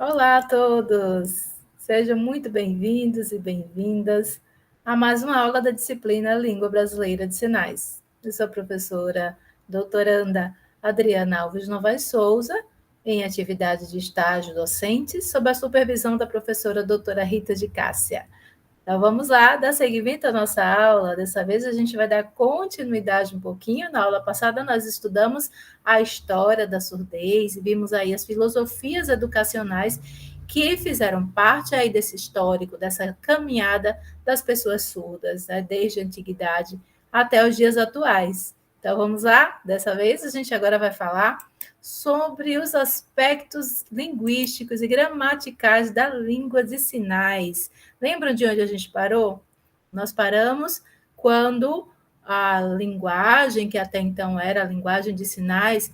Olá a todos! Sejam muito bem-vindos e bem-vindas a mais uma aula da disciplina Língua Brasileira de Sinais. Eu sou a professora doutoranda Adriana Alves Novaes Souza, em atividade de estágio docente, sob a supervisão da professora doutora Rita de Cássia. Então vamos lá, dar seguimento à nossa aula. Dessa vez a gente vai dar continuidade um pouquinho. Na aula passada nós estudamos a história da surdez e vimos aí as filosofias educacionais que fizeram parte aí desse histórico, dessa caminhada das pessoas surdas, né, desde a antiguidade até os dias atuais. Então vamos lá? Dessa vez a gente agora vai falar sobre os aspectos linguísticos e gramaticais da língua de sinais. Lembram de onde a gente parou? Nós paramos quando a linguagem, que até então era a linguagem de sinais,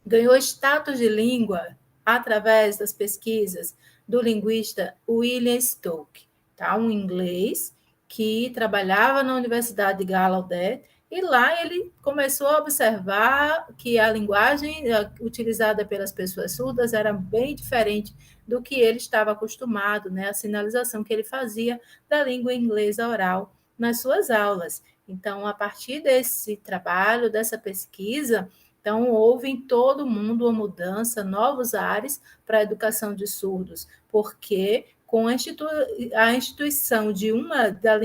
ganhou status de língua através das pesquisas do linguista William Stoke, tá? Um inglês que trabalhava na Universidade de Gallaudet, e lá ele começou a observar que a linguagem utilizada pelas pessoas surdas era bem diferente do que ele estava acostumado, né? A sinalização que ele fazia da língua inglesa oral nas suas aulas. Então, a partir desse trabalho, dessa pesquisa, então, houve em todo o mundo uma mudança, novos ares para a educação de surdos, porque com a instituição da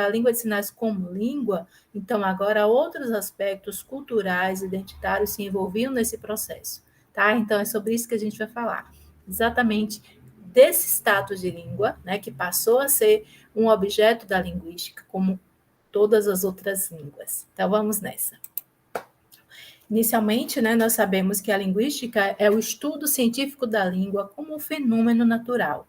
língua de sinais como língua, então agora outros aspectos culturais, identitários se envolviam nesse processo. Tá? Então, é sobre isso que a gente vai falar. Exatamente desse status de língua, né, que passou a ser um objeto da linguística, como todas as outras línguas. Então, vamos nessa. Inicialmente, né, nós sabemos que a linguística é o estudo científico da língua como um fenômeno natural.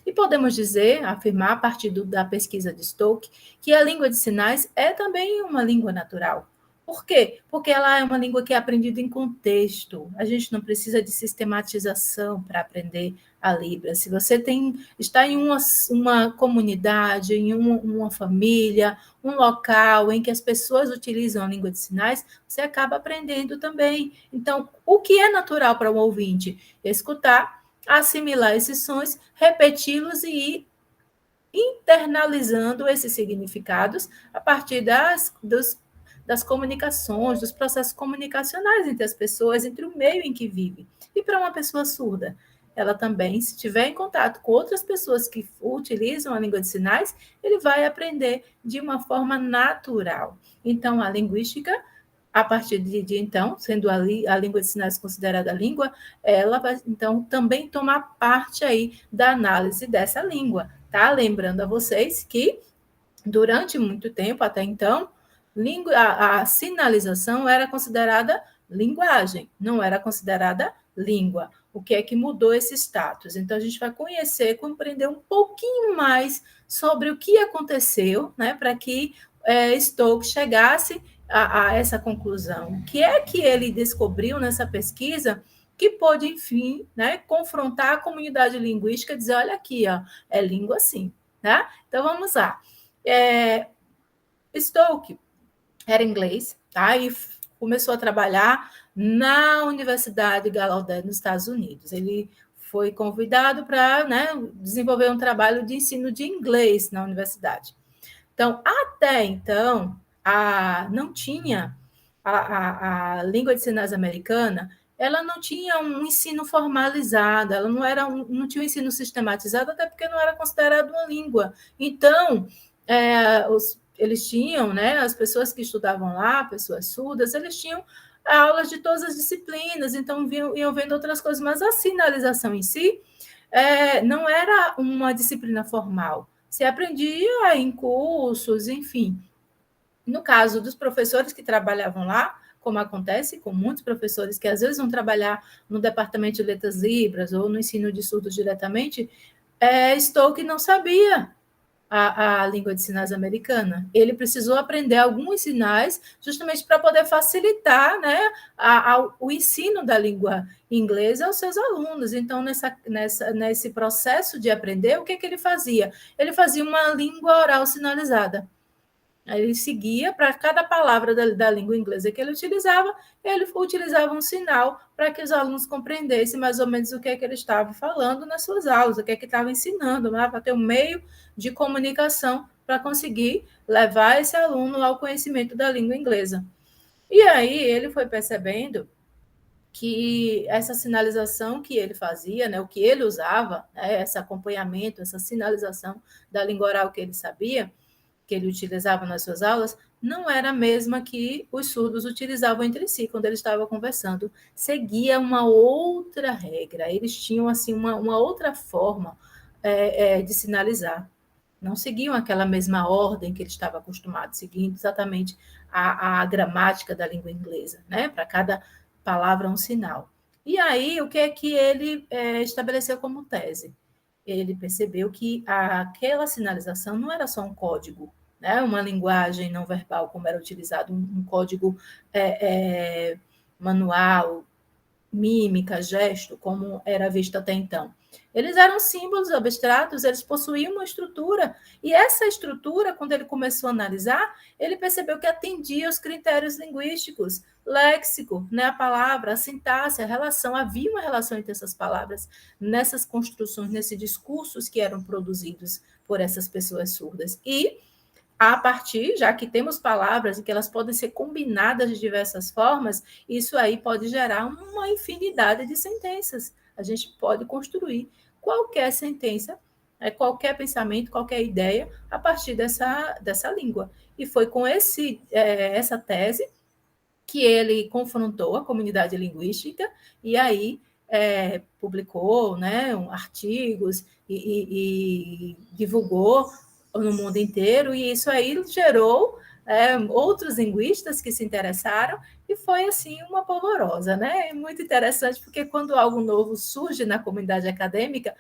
E podemos dizer, afirmar a partir da pesquisa de Stoke, que a língua de sinais é também uma língua natural. Por quê? Porque ela é uma língua que é aprendida em contexto. A gente não precisa de sistematização para aprender a Libra. Se você está em uma comunidade, em uma família, um local em que as pessoas utilizam a língua de sinais, você acaba aprendendo também. Então, o que é natural para o ouvinte? Escutar, assimilar esses sons, repeti-los e ir internalizando esses significados a partir das comunicações, dos processos comunicacionais entre as pessoas, entre o meio em que vive. E para uma pessoa surda, ela também, se estiver em contato com outras pessoas que utilizam a língua de sinais, ele vai aprender de uma forma natural. Então, a linguística, a partir de então, sendo a língua de sinais considerada língua, ela vai, então, também tomar parte aí da análise dessa língua, tá? Lembrando a vocês que, durante muito tempo, até então, a sinalização era considerada linguagem, não era considerada língua. O que é que mudou esse status? Então, a gente vai conhecer, compreender um pouquinho mais sobre o que aconteceu, né, para que Stokes chegasse a essa conclusão. O que é que ele descobriu nessa pesquisa que pôde, enfim, né, confrontar a comunidade linguística e dizer, olha aqui, ó, é língua sim. Tá? Então, vamos lá. Stoke era inglês, tá? E começou a trabalhar na Universidade Gallaudet, nos Estados Unidos. Ele foi convidado para, né, desenvolver um trabalho de ensino de inglês na universidade. Então, até então, não tinha a língua de sinais americana, ela não tinha um ensino formalizado, ela não tinha um ensino sistematizado, até porque não era considerado uma língua. Então, eles tinham, né, as pessoas que estudavam lá, pessoas surdas, eles tinham aulas de todas as disciplinas, então iam vendo outras coisas, mas a sinalização em si não era uma disciplina formal. Se aprendia em cursos, enfim. No caso dos professores que trabalhavam lá, como acontece com muitos professores que às vezes vão trabalhar no departamento de letras libras ou no ensino de surdos diretamente, Stoke não sabia a língua de sinais americana. Ele precisou aprender alguns sinais justamente para poder facilitar, né, o ensino da língua inglesa aos seus alunos. Então, nesse processo de aprender, o que ele fazia? Ele fazia uma língua oral sinalizada. Aí ele seguia, para cada palavra da língua inglesa que ele utilizava um sinal para que os alunos compreendessem mais ou menos o que é que ele estava falando nas suas aulas, o que é que estava ensinando, né? Para ter um meio de comunicação para conseguir levar esse aluno ao conhecimento da língua inglesa. E aí ele foi percebendo que essa sinalização que ele fazia, né, o que ele usava, né, esse acompanhamento, essa sinalização da língua oral que ele sabia, que ele utilizava nas suas aulas, não era a mesma que os surdos utilizavam entre si quando eles estavam conversando. Seguia uma outra regra, eles tinham assim uma outra forma de sinalizar. Não seguiam aquela mesma ordem que ele estava acostumado, seguindo exatamente a gramática da língua inglesa, né? Para cada palavra um sinal. E aí, o que é que ele estabeleceu como tese? Ele percebeu que aquela sinalização não era só um código, né? Uma linguagem não verbal, como era utilizado, um código manual, mímica, gesto, como era visto até então. Eles eram símbolos abstratos, eles possuíam uma estrutura, e essa estrutura, quando ele começou a analisar, ele percebeu que atendia aos critérios linguísticos, léxico, né, a palavra, a sintaxe, a relação, havia uma relação entre essas palavras, nessas construções, nesses discursos que eram produzidos por essas pessoas surdas. E a partir, já que temos palavras e que elas podem ser combinadas de diversas formas, isso aí pode gerar uma infinidade de sentenças. A gente pode construir qualquer sentença, qualquer pensamento, qualquer ideia, a partir dessa língua. E foi com essa tese que ele confrontou a comunidade linguística e aí publicou, né, artigos e divulgou no mundo inteiro, e isso aí gerou outros linguistas que se interessaram, e foi assim uma polvorosa, né? É muito interessante, porque quando algo novo surge na comunidade acadêmica,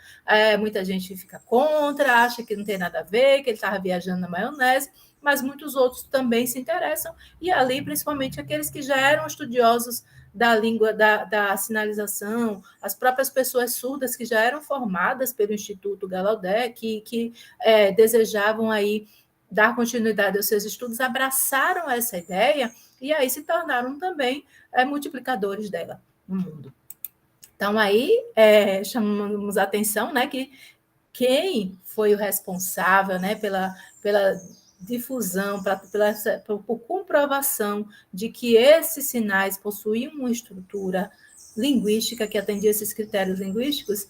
muita gente fica contra, acha que não tem nada a ver, que ele estava viajando na maionese, mas muitos outros também se interessam, e ali, principalmente aqueles que já eram estudiosos da língua da sinalização, as próprias pessoas surdas que já eram formadas pelo Instituto Gallaudet, que desejavam aí dar continuidade aos seus estudos, abraçaram essa ideia e aí se tornaram também multiplicadores dela no mundo. Então, aí chamamos a atenção, né, que quem foi o responsável, né, pela difusão, por comprovação de que esses sinais possuíam uma estrutura linguística que atendia esses critérios linguísticos,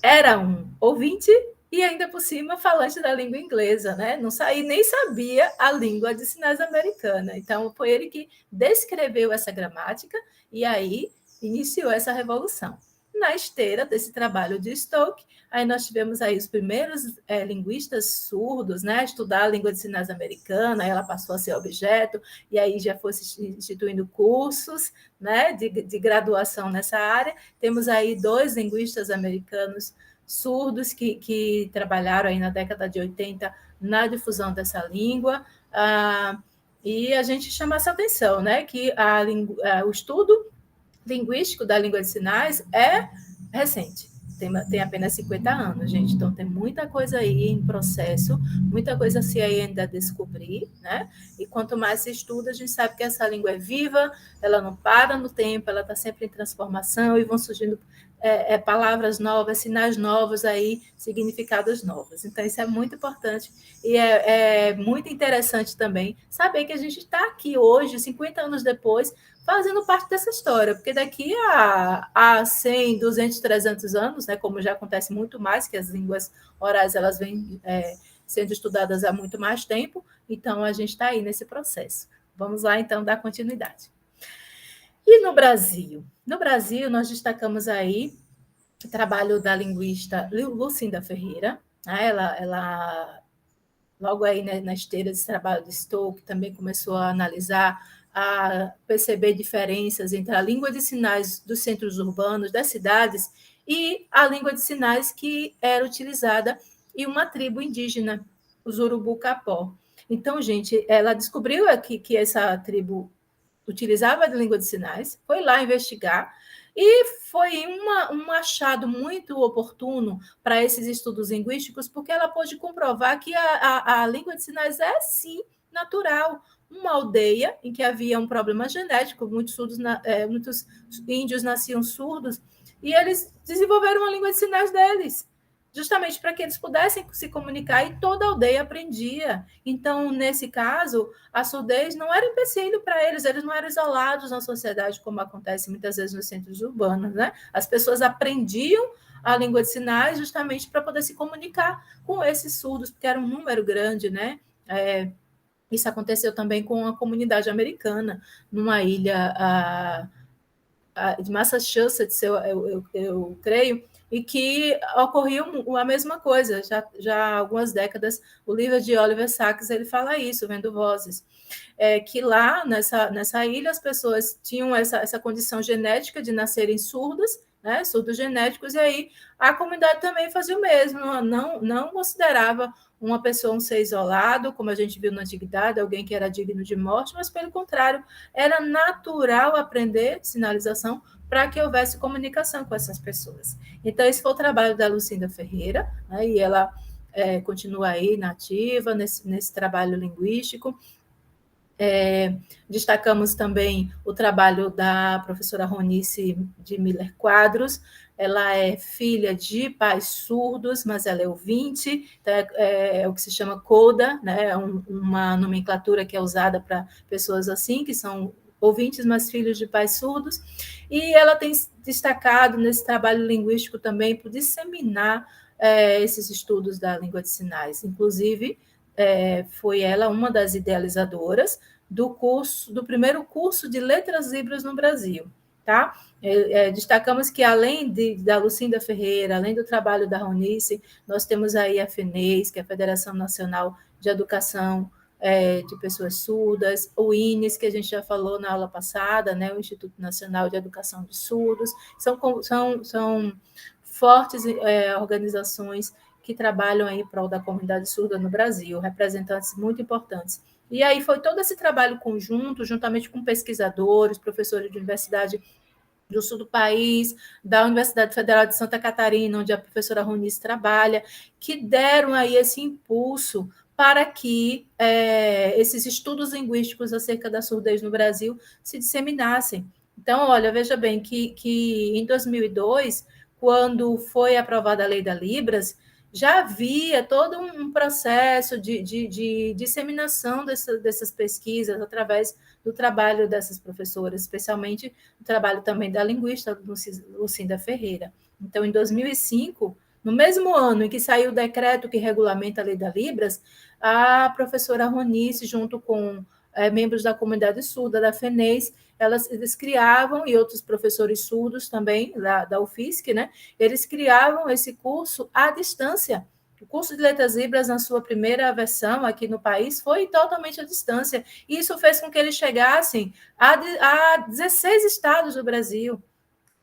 era um ouvinte e ainda por cima falante da língua inglesa, né? Não saía, nem sabia a língua de sinais americana. Então, foi ele que descreveu essa gramática e aí iniciou essa revolução. Na esteira desse trabalho de Stoke, aí nós tivemos aí os primeiros linguistas surdos, né, estudar a língua de sinais americana, aí ela passou a ser objeto, e aí já foi se instituindo cursos, né, de graduação nessa área. Temos aí 2 linguistas americanos surdos que trabalharam aí na década de 80 na difusão dessa língua, e a gente chama essa atenção, né, que o estudo linguístico da língua de sinais é recente, tem apenas 50 anos, gente, então tem muita coisa aí em processo, muita coisa a se ainda descobrir, né? E quanto mais se estuda, a gente sabe que essa língua é viva, ela não para no tempo, ela está sempre em transformação e vão surgindo palavras novas, sinais novos aí, significados novos. Então, isso é muito importante e é muito interessante também saber que a gente está aqui hoje, 50 anos depois, fazendo parte dessa história, porque daqui a 100, 200, 300 anos, né, como já acontece muito mais, que as línguas orais elas vêm sendo estudadas há muito mais tempo, então a gente está aí nesse processo. Vamos lá, então, dar continuidade. E no Brasil? No Brasil, nós destacamos aí o trabalho da linguista Lucinda Ferreira, né? Ela logo aí, né, na esteira desse trabalho de Stoke, também começou a analisar, a perceber diferenças entre a língua de sinais dos centros urbanos, das cidades, e a língua de sinais que era utilizada em uma tribo indígena, os Urubu-Capó. Então, gente, ela descobriu aqui que essa tribo utilizava a língua de sinais, foi lá investigar, e foi um achado muito oportuno para esses estudos linguísticos, porque ela pôde comprovar que a língua de sinais é, sim, natural, uma aldeia em que havia um problema genético, muitos índios nasciam surdos, e eles desenvolveram uma língua de sinais deles, justamente para que eles pudessem se comunicar, e toda a aldeia aprendia. Então, nesse caso, a surdez não era empecilho para eles, eles não eram isolados na sociedade, como acontece muitas vezes nos centros urbanos, né? As pessoas aprendiam a língua de sinais justamente para poder se comunicar com esses surdos, porque era um número grande, né? Isso aconteceu também com a comunidade americana, numa ilha de Massachusetts, eu creio, e que ocorreu a mesma coisa, já há algumas décadas. O livro de Oliver Sacks, ele fala isso, Vendo Vozes, que lá nessa ilha as pessoas tinham essa condição genética de nascerem surdas, né, surdos genéticos, e aí a comunidade também fazia o mesmo, não considerava uma pessoa um ser isolado, como a gente viu na antiguidade, alguém que era digno de morte, mas pelo contrário, era natural aprender sinalização para que houvesse comunicação com essas pessoas. Então, esse foi o trabalho da Lucinda Ferreira, né, e ela continua aí nativa nesse trabalho linguístico. Destacamos também o trabalho da professora Ronice de Miller Quadros. Ela é filha de pais surdos, mas ela é ouvinte, então é o que se chama CODA, né? Uma nomenclatura que é usada para pessoas assim, que são ouvintes, mas filhos de pais surdos. E ela tem destacado nesse trabalho linguístico também por disseminar esses estudos da língua de sinais. Inclusive, foi ela uma das idealizadoras do primeiro curso de Letras Libras no Brasil. Tá? Destacamos que, além da Lucinda Ferreira, além do trabalho da Ronice, nós temos aí a FENES, que é a Federação Nacional de Educação de Pessoas Surdas, o INES, que a gente já falou na aula passada, né, o Instituto Nacional de Educação de Surdos, são fortes organizações que trabalham aí em prol da comunidade surda no Brasil, representantes muito importantes. E aí foi todo esse trabalho conjunto, juntamente com pesquisadores, professores de universidade do sul do país, da Universidade Federal de Santa Catarina, onde a professora Ronice trabalha, que deram aí esse impulso para que esses estudos linguísticos acerca da surdez no Brasil se disseminassem. Então, olha, veja bem que em 2002, quando foi aprovada a Lei da Libras, já havia todo um processo de disseminação dessas pesquisas através do trabalho dessas professoras, especialmente o trabalho também da linguista Lucinda Ferreira. Então, em 2005, no mesmo ano em que saiu o decreto que regulamenta a Lei da Libras, a professora Ronice, junto com membros da comunidade surda, da FENES, eles criavam, e outros professores surdos também, da UFSC, né? Eles criavam esse curso à distância. O curso de Letras Libras, na sua primeira versão aqui no país, foi totalmente à distância. E isso fez com que eles chegassem a 16 estados do Brasil.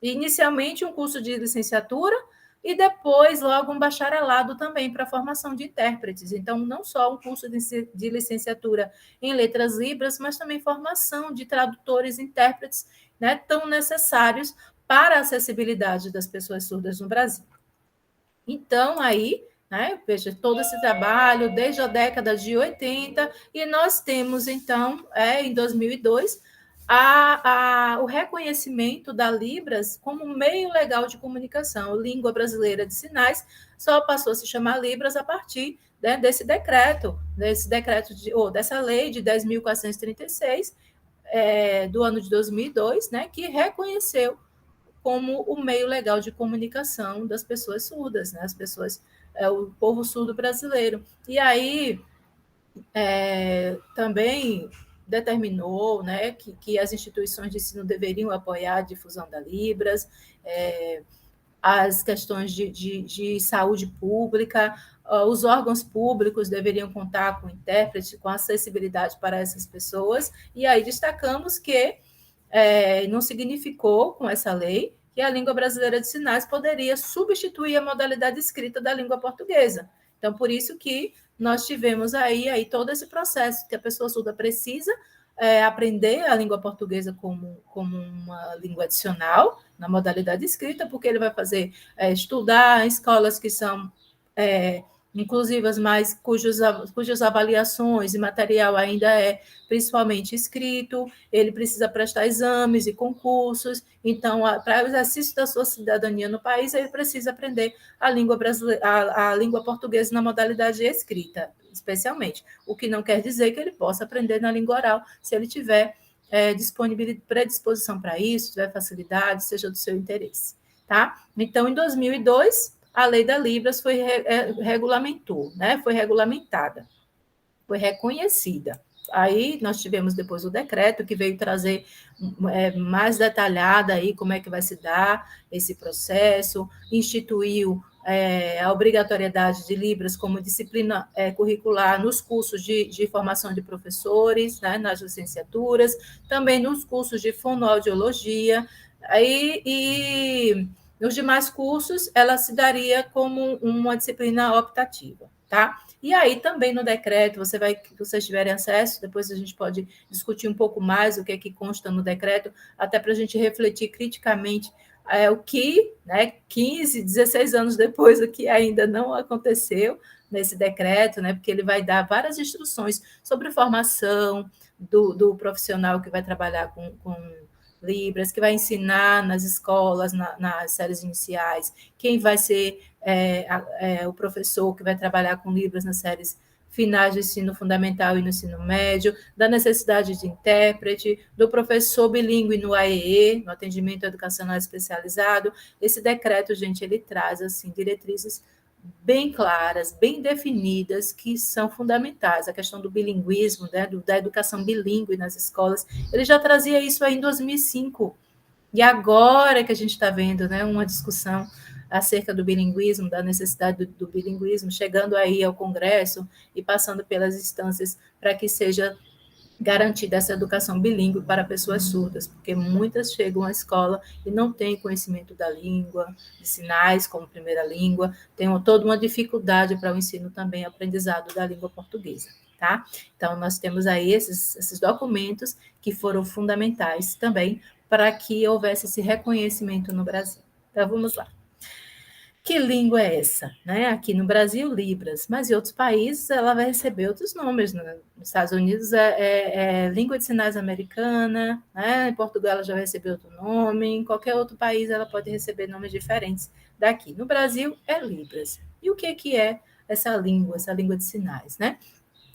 Inicialmente, um curso de licenciatura e depois, logo, um bacharelado também para a formação de intérpretes. Então, não só um curso de licenciatura em Letras Libras, mas também formação de tradutores e intérpretes, né, tão necessários para a acessibilidade das pessoas surdas no Brasil. Então, aí, né, veja, todo esse trabalho desde a década de 80, e nós temos, então, em 2002, o reconhecimento da Libras como meio legal de comunicação. Língua Brasileira de Sinais só passou a se chamar Libras a partir, né, dessa lei de 10.436, do ano de 2002, né, que reconheceu como o meio legal de comunicação das pessoas surdas, né, as pessoas, o povo surdo brasileiro. E aí também determinou, né, que as instituições de ensino deveriam apoiar a difusão da Libras, as questões de saúde pública, os órgãos públicos deveriam contar com intérprete, com acessibilidade para essas pessoas, e aí destacamos que não significou, com essa lei, que a língua brasileira de sinais poderia substituir a modalidade escrita da língua portuguesa. Então, por isso que nós tivemos aí todo esse processo que a pessoa surda precisa aprender a língua portuguesa como uma língua adicional na modalidade escrita, porque ele vai estudar em escolas que são inclusivas, mas cujas avaliações e material ainda é principalmente escrito, ele precisa prestar exames e concursos, então, para o exercício da sua cidadania no país, ele precisa aprender a língua brasileira, a língua portuguesa na modalidade escrita, especialmente, o que não quer dizer que ele possa aprender na língua oral, se ele tiver predisposição para isso, tiver facilidade, seja do seu interesse. Tá? Então, em 2002, a lei da Libras regulamentou, né? Foi regulamentada, foi reconhecida. Aí nós tivemos depois o decreto que veio trazer mais detalhada aí como é que vai se dar esse processo, instituiu a obrigatoriedade de Libras como disciplina curricular nos cursos de formação de professores, né, nas licenciaturas, também nos cursos de fonoaudiologia, aí, e nos demais cursos ela se daria como uma disciplina optativa, tá? E aí também no decreto, vocês tiverem acesso, depois a gente pode discutir um pouco mais o que é que consta no decreto, até para a gente refletir criticamente o que, né, 15, 16 anos depois, o que ainda não aconteceu nesse decreto, né, porque ele vai dar várias instruções sobre formação do profissional que vai trabalhar com Libras, que vai ensinar nas escolas, nas séries iniciais, quem vai ser o professor que vai trabalhar com Libras nas séries finais do ensino fundamental e no ensino médio, da necessidade de intérprete, do professor bilíngue no AEE, no atendimento educacional especializado. Esse decreto, gente, ele traz assim diretrizes bem claras, bem definidas, que são fundamentais. A questão do bilinguismo, né, da educação bilíngue nas escolas, ele já trazia isso aí em 2005. E agora que a gente está vendo, né, uma discussão acerca do bilinguismo, da necessidade do bilinguismo, chegando aí ao Congresso e passando pelas instâncias para que seja garantida essa educação bilíngue para pessoas surdas, porque muitas chegam à escola e não têm conhecimento da língua, de sinais como primeira língua, têm toda uma dificuldade para o ensino também, aprendizado da língua portuguesa, tá? Então, nós temos aí esses documentos que foram fundamentais também para que houvesse esse reconhecimento no Brasil. Então, vamos lá. Que língua é essa? Né? Aqui no Brasil, Libras, mas em outros países ela vai receber outros nomes. Né? Nos Estados Unidos é língua de sinais americana, né? Em Portugal ela já vai receber outro nome, em qualquer outro país ela pode receber nomes diferentes daqui. No Brasil é Libras. E o que é essa língua de sinais? Né?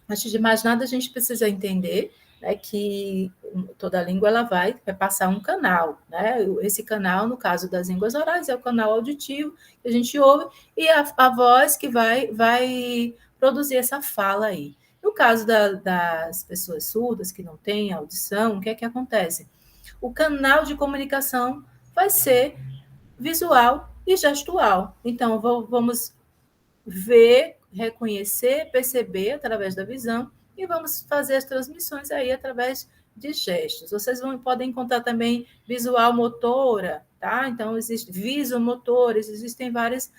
Antes de mais nada, a gente precisa entender, né, que toda língua ela vai passar um canal. Né? Esse canal, no caso das línguas orais, é o canal auditivo que a gente ouve e a voz que vai produzir essa fala aí. No caso das pessoas surdas que não têm audição, o que é que acontece? O canal de comunicação vai ser visual e gestual. Então, vamos ver, reconhecer, perceber através da visão e vamos fazer as transmissões aí através de gestos. Vocês podem encontrar também visual motora, tá? Então, existe visomotores, existem várias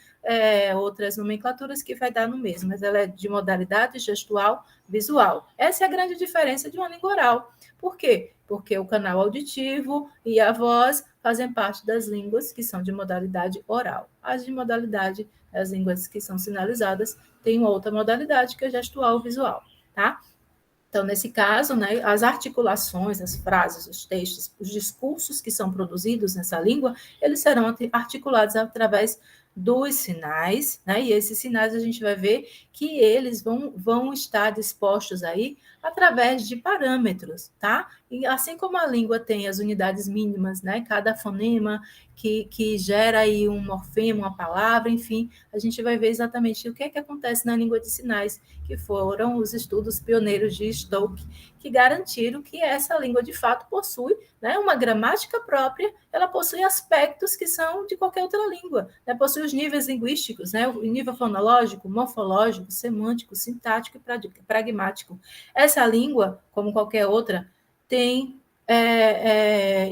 outras nomenclaturas que vai dar no mesmo, mas ela é de modalidade gestual visual. Essa é a grande diferença de uma língua oral. Por quê? Porque o canal auditivo e a voz fazem parte das línguas que são de modalidade oral. As de modalidade, as línguas que são sinalizadas, têm uma outra modalidade, que é gestual visual, tá? Então, nesse caso, né, as articulações, as frases, os textos, os discursos que são produzidos nessa língua, eles serão articulados através dos sinais, né? E esses sinais a gente vai ver que eles vão estar dispostos aí através de parâmetros, tá? E assim como a língua tem as unidades mínimas, né? Cada fonema que gera aí um morfema, uma palavra, enfim, a gente vai ver exatamente o que é que acontece na língua de sinais, que foram os estudos pioneiros de Stokes, que garantiram que essa língua, de fato, possui, né, uma gramática própria, ela possui aspectos que são de qualquer outra língua, né, possui os níveis linguísticos, né, o nível fonológico, morfológico, semântico, sintático e pragmático. Essa língua, como qualquer outra, tem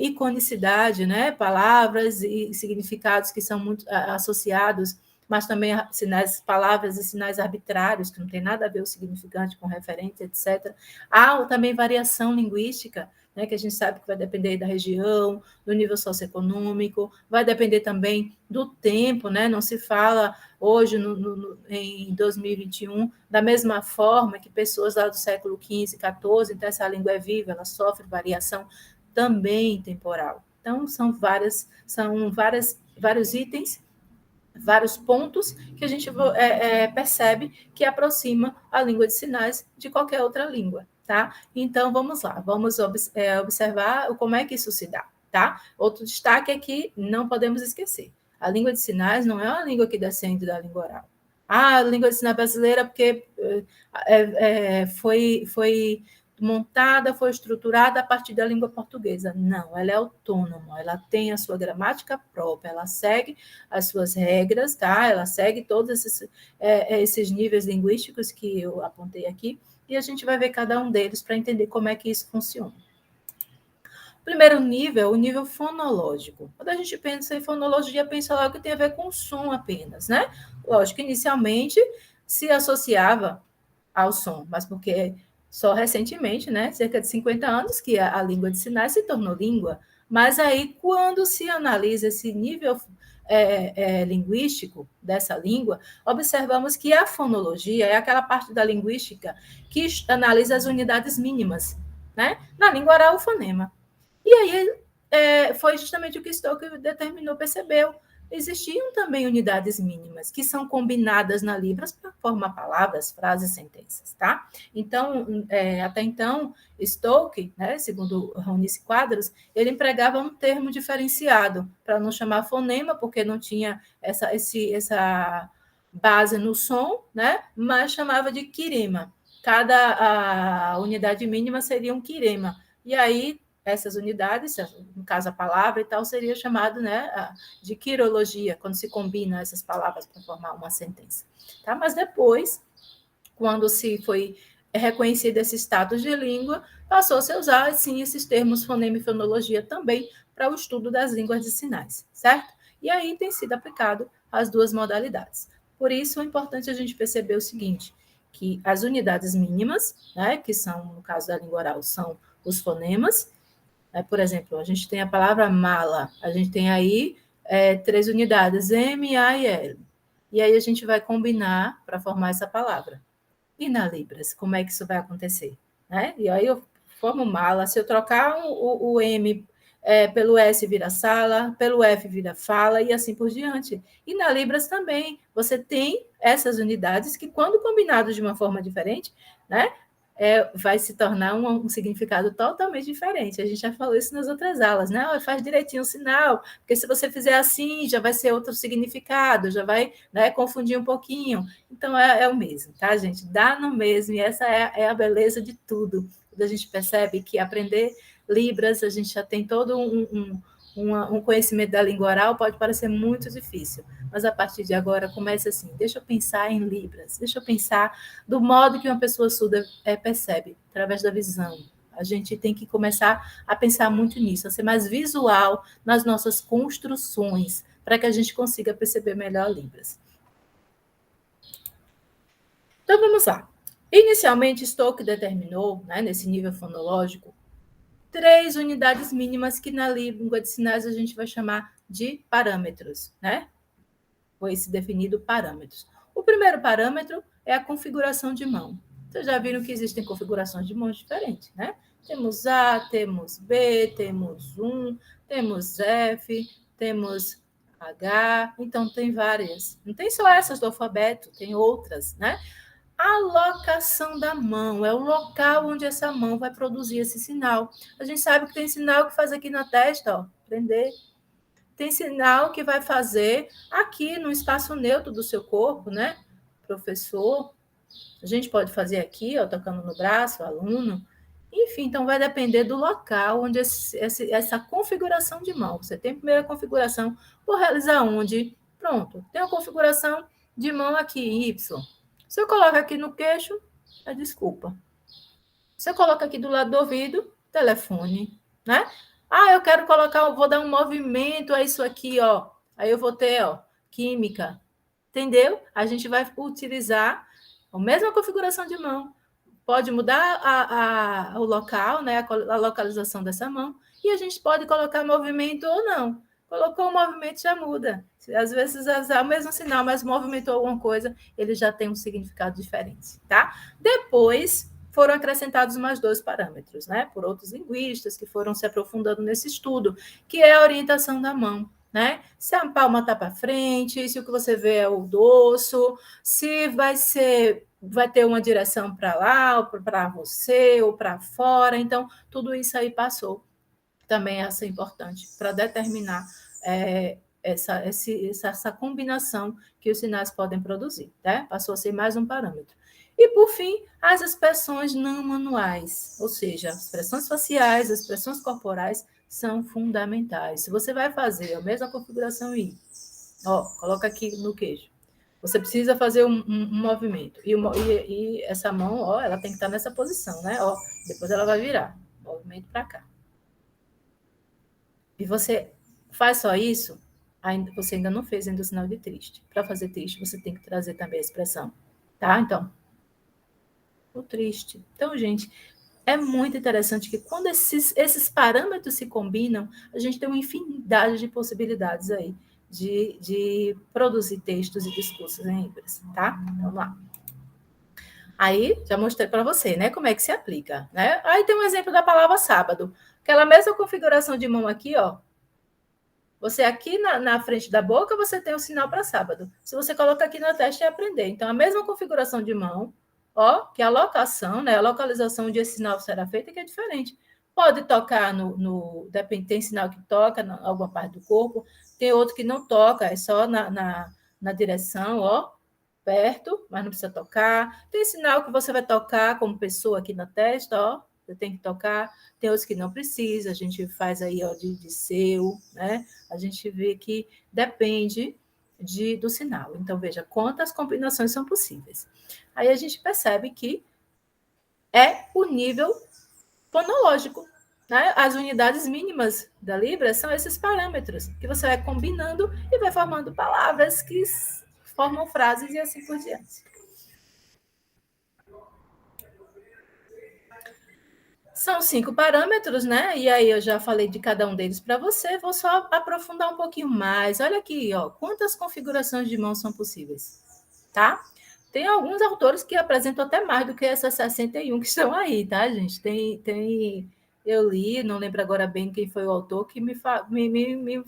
iconicidade, né, palavras e significados que são muito associados, mas também sinais, palavras e sinais arbitrários, que não tem nada a ver o significante com referente, etc. Há também variação linguística, né, que a gente sabe que vai depender da região, do nível socioeconômico, vai depender também do tempo, né? Não se fala hoje, em 2021, da mesma forma que pessoas lá do século XV, XIV, então essa língua é viva, ela sofre variação também temporal. Então, vários itens, vários pontos que a gente percebe que aproxima a língua de sinais de qualquer outra língua, tá? Então, vamos lá, vamos observar como é que isso se dá, tá? Outro destaque é que não podemos esquecer, a língua de sinais não é uma língua que descende da língua oral. Ah, a língua de sinais brasileira porque foi montada, foi estruturada a partir da língua portuguesa. Não, ela é autônoma, ela tem a sua gramática própria, ela segue as suas regras, tá? Ela segue todos esses níveis linguísticos que eu apontei aqui, e a gente vai ver cada um deles para entender como é que isso funciona. Primeiro nível, o nível fonológico. Quando a gente pensa em fonologia, pensa logo que tem a ver com som apenas, né? Lógico, inicialmente se associava ao som, mas porque só recentemente, né, cerca de 50 anos, que a língua de sinais se tornou língua. Mas aí, quando se analisa esse nível linguístico dessa língua, observamos que a fonologia é aquela parte da linguística que analisa as unidades mínimas, né? Na língua oral, o fonema. E aí foi justamente o que Stoker determinou, percebeu. Existiam também unidades mínimas que são combinadas na Libras para formar palavras, frases, sentenças, tá? Então, até então, Stoker, né, segundo Ronice Quadros, ele empregava um termo diferenciado para não chamar fonema, porque não tinha essa base no som, né? Mas chamava de quirema. Cada unidade mínima seria um quirema. E aí essas unidades, no caso a palavra e tal, seria chamado, né, de quirologia, quando se combina essas palavras para formar uma sentença. Tá? Mas depois, quando se foi reconhecido esse status de língua, passou-se a usar, sim, esses termos fonema e fonologia também para o estudo das línguas de sinais, certo? E aí tem sido aplicado as duas modalidades. Por isso, é importante a gente perceber o seguinte, que as unidades mínimas, né, que são, no caso da língua oral, são os fonemas. Por exemplo, a gente tem a palavra mala, a gente tem aí 3 unidades, M, A e L. E aí a gente vai combinar para formar essa palavra. E na Libras, como é que isso vai acontecer? Né? E aí eu formo mala, se eu trocar o M pelo S vira sala, pelo F vira fala e assim por diante. E na Libras também, você tem essas unidades que, quando combinadas de uma forma diferente, né, vai se tornar um significado totalmente diferente. A gente já falou isso nas outras aulas, né? Faz direitinho o sinal, porque se você fizer assim, já vai ser outro significado, já vai, né, confundir um pouquinho. Então, é o mesmo, tá, gente? Dá no mesmo, e essa é a beleza de tudo. Quando a gente percebe que aprender Libras, a gente já tem todo um conhecimento da língua oral, pode parecer muito difícil, mas a partir de agora comece assim, deixa eu pensar em Libras, deixa eu pensar do modo que uma pessoa surda percebe, através da visão. A gente tem que começar a pensar muito nisso, a ser mais visual nas nossas construções, para que a gente consiga perceber melhor Libras. Então, vamos lá. Inicialmente, Stoker determinou, né, nesse nível fonológico, 3 unidades mínimas que na língua de sinais a gente vai chamar de parâmetros, né? Foi se definido parâmetros. O primeiro parâmetro é a configuração de mão. Vocês já viram que existem configurações de mãos diferentes, né? Temos A, temos B, temos 1, temos F, temos H, então tem várias. Não tem só essas do alfabeto, tem outras, né? A locação da mão é o local onde essa mão vai produzir esse sinal. A gente sabe que tem sinal que faz aqui na testa, ó, prender. Tem sinal que vai fazer aqui no espaço neutro do seu corpo, né? Professor, a gente pode fazer aqui, ó, tocando no braço, aluno. Enfim, então vai depender do local onde essa configuração de mão. Você tem a primeira configuração, vou realizar onde? Pronto, tem a configuração de mão aqui, Y. Se eu coloco aqui no queixo, desculpa. Se eu coloco aqui do lado do ouvido, telefone, né? Ah, eu quero colocar, vou dar um movimento a isso aqui, ó. Aí eu vou ter, ó, química. Entendeu? A gente vai utilizar a mesma configuração de mão. pode mudar o local, né, a localização dessa mão, e a gente pode colocar movimento ou não. Colocou o movimento, já muda. Às vezes é o mesmo sinal, mas movimentou alguma coisa, ele já tem um significado diferente, tá? Depois foram acrescentados mais 2 parâmetros, né, por outros linguistas que foram se aprofundando nesse estudo, que é a orientação da mão, né? Se a palma está para frente, se o que você vê é o dorso, se vai ter uma direção para lá, ou para você, ou para fora. Então, tudo isso aí passou também a ser importante para determinar essa combinação que os sinais podem produzir. Né? Passou a ser mais um parâmetro. E, por fim, as expressões não manuais, ou seja, as expressões faciais, as expressões corporais são fundamentais. Se você vai fazer a mesma configuração I, coloca aqui no queijo, você precisa fazer um movimento. E essa mão, ela tem que estar nessa posição, né? Depois ela vai virar. Movimento para cá. E você faz só isso, você ainda não fez ainda o sinal de triste. Para fazer triste, você tem que trazer também a expressão. Tá? Então, o triste. Então, gente, é muito interessante que quando esses parâmetros se combinam, a gente tem uma infinidade de possibilidades aí de produzir textos e discursos em Libras, tá? Vamos lá. Aí, já mostrei para você, né, como é que se aplica, né? Aí tem um exemplo da palavra sábado. Aquela mesma configuração de mão aqui, Você aqui na frente da boca, você tem o sinal para sábado. Se você coloca aqui na testa, é aprender. Então, a mesma configuração de mão, que a locação, né, a localização onde esse sinal será feito, que é diferente. Pode tocar depende, tem sinal que toca em alguma parte do corpo, tem outro que não toca, é só na direção, perto, mas não precisa tocar. Tem sinal que você vai tocar como pessoa aqui na testa, você tem que tocar. Tem outros que não precisa, a gente faz aí de seu, né? A gente vê que depende do sinal. Então, veja quantas combinações são possíveis. Aí a gente percebe que é o nível fonológico. Né? As unidades mínimas da Libra são esses parâmetros, que você vai combinando e vai formando palavras que formam frases e assim por diante. São 5 parâmetros, né? E aí eu já falei de cada um deles para você, vou só aprofundar um pouquinho mais. Olha aqui, quantas configurações de mão são possíveis, tá? Tem alguns autores que apresentam até mais do que essas 61 que estão aí, tá, gente? Eu li, não lembro agora bem quem foi o autor, que me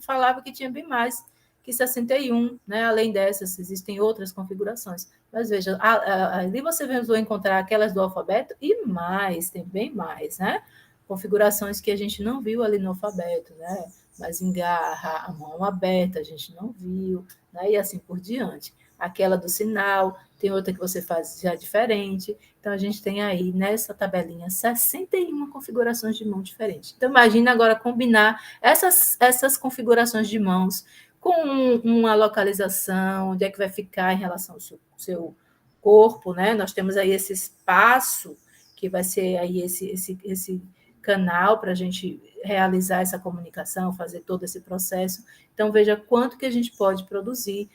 falava que tinha bem mais que 61, né? Além dessas, existem outras configurações. Mas veja, ali você vai encontrar aquelas do alfabeto e mais, tem bem mais, né? Configurações que a gente não viu ali no alfabeto, né? Mas engarra, a mão aberta, a gente não viu, né? E assim por diante. Aquela do sinal, tem outra que você faz já diferente. Então, a gente tem aí, nessa tabelinha, 61 configurações de mão diferentes. Então, imagina agora combinar essas configurações de mãos com uma localização, onde é que vai ficar em relação ao seu corpo, né? Nós temos aí esse espaço, que vai ser aí esse canal para a gente realizar essa comunicação, fazer todo esse processo. Então, veja quanto que a gente pode produzir.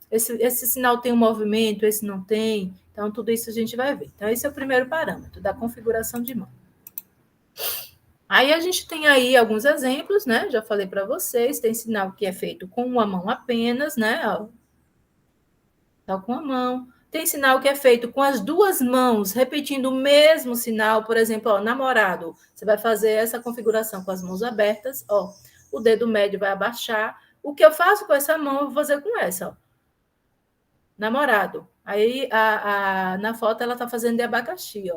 Esse sinal tem um movimento, esse não tem. Então, tudo isso a gente vai ver. Então, esse é o primeiro parâmetro da configuração de mão. Aí a gente tem aí alguns exemplos, né? Já falei para vocês, tem sinal que é feito com uma mão apenas, né? Só com a mão. Tem sinal que é feito com as duas mãos, repetindo o mesmo sinal, por exemplo, namorado. Você vai fazer essa configuração com as mãos abertas, o dedo médio vai abaixar. O que eu faço com essa mão, eu vou fazer com essa, Namorado. Aí na foto ela está fazendo de abacaxi,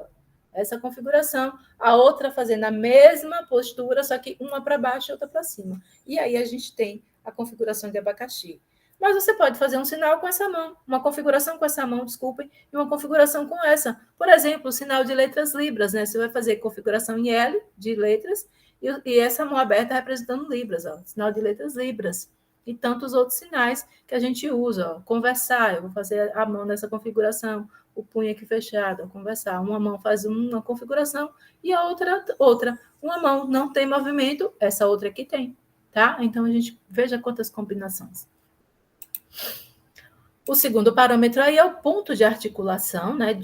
essa configuração, a outra fazendo a mesma postura, só que uma para baixo e outra para cima. E aí a gente tem a configuração de abacaxi. Mas você pode fazer um sinal com essa mão, uma configuração com essa mão, desculpem, e uma configuração com essa. Por exemplo, o sinal de letras libras, né? Você vai fazer configuração em L de letras e essa mão aberta representando libras, sinal de letras libras. E tantos outros sinais que a gente usa. Conversar, eu vou fazer a mão nessa configuração, o punho aqui fechado, conversar. Uma mão faz uma configuração e a outra. Uma mão não tem movimento, essa outra aqui tem, tá? Então, a gente veja quantas combinações. O segundo parâmetro aí é o ponto de articulação, né?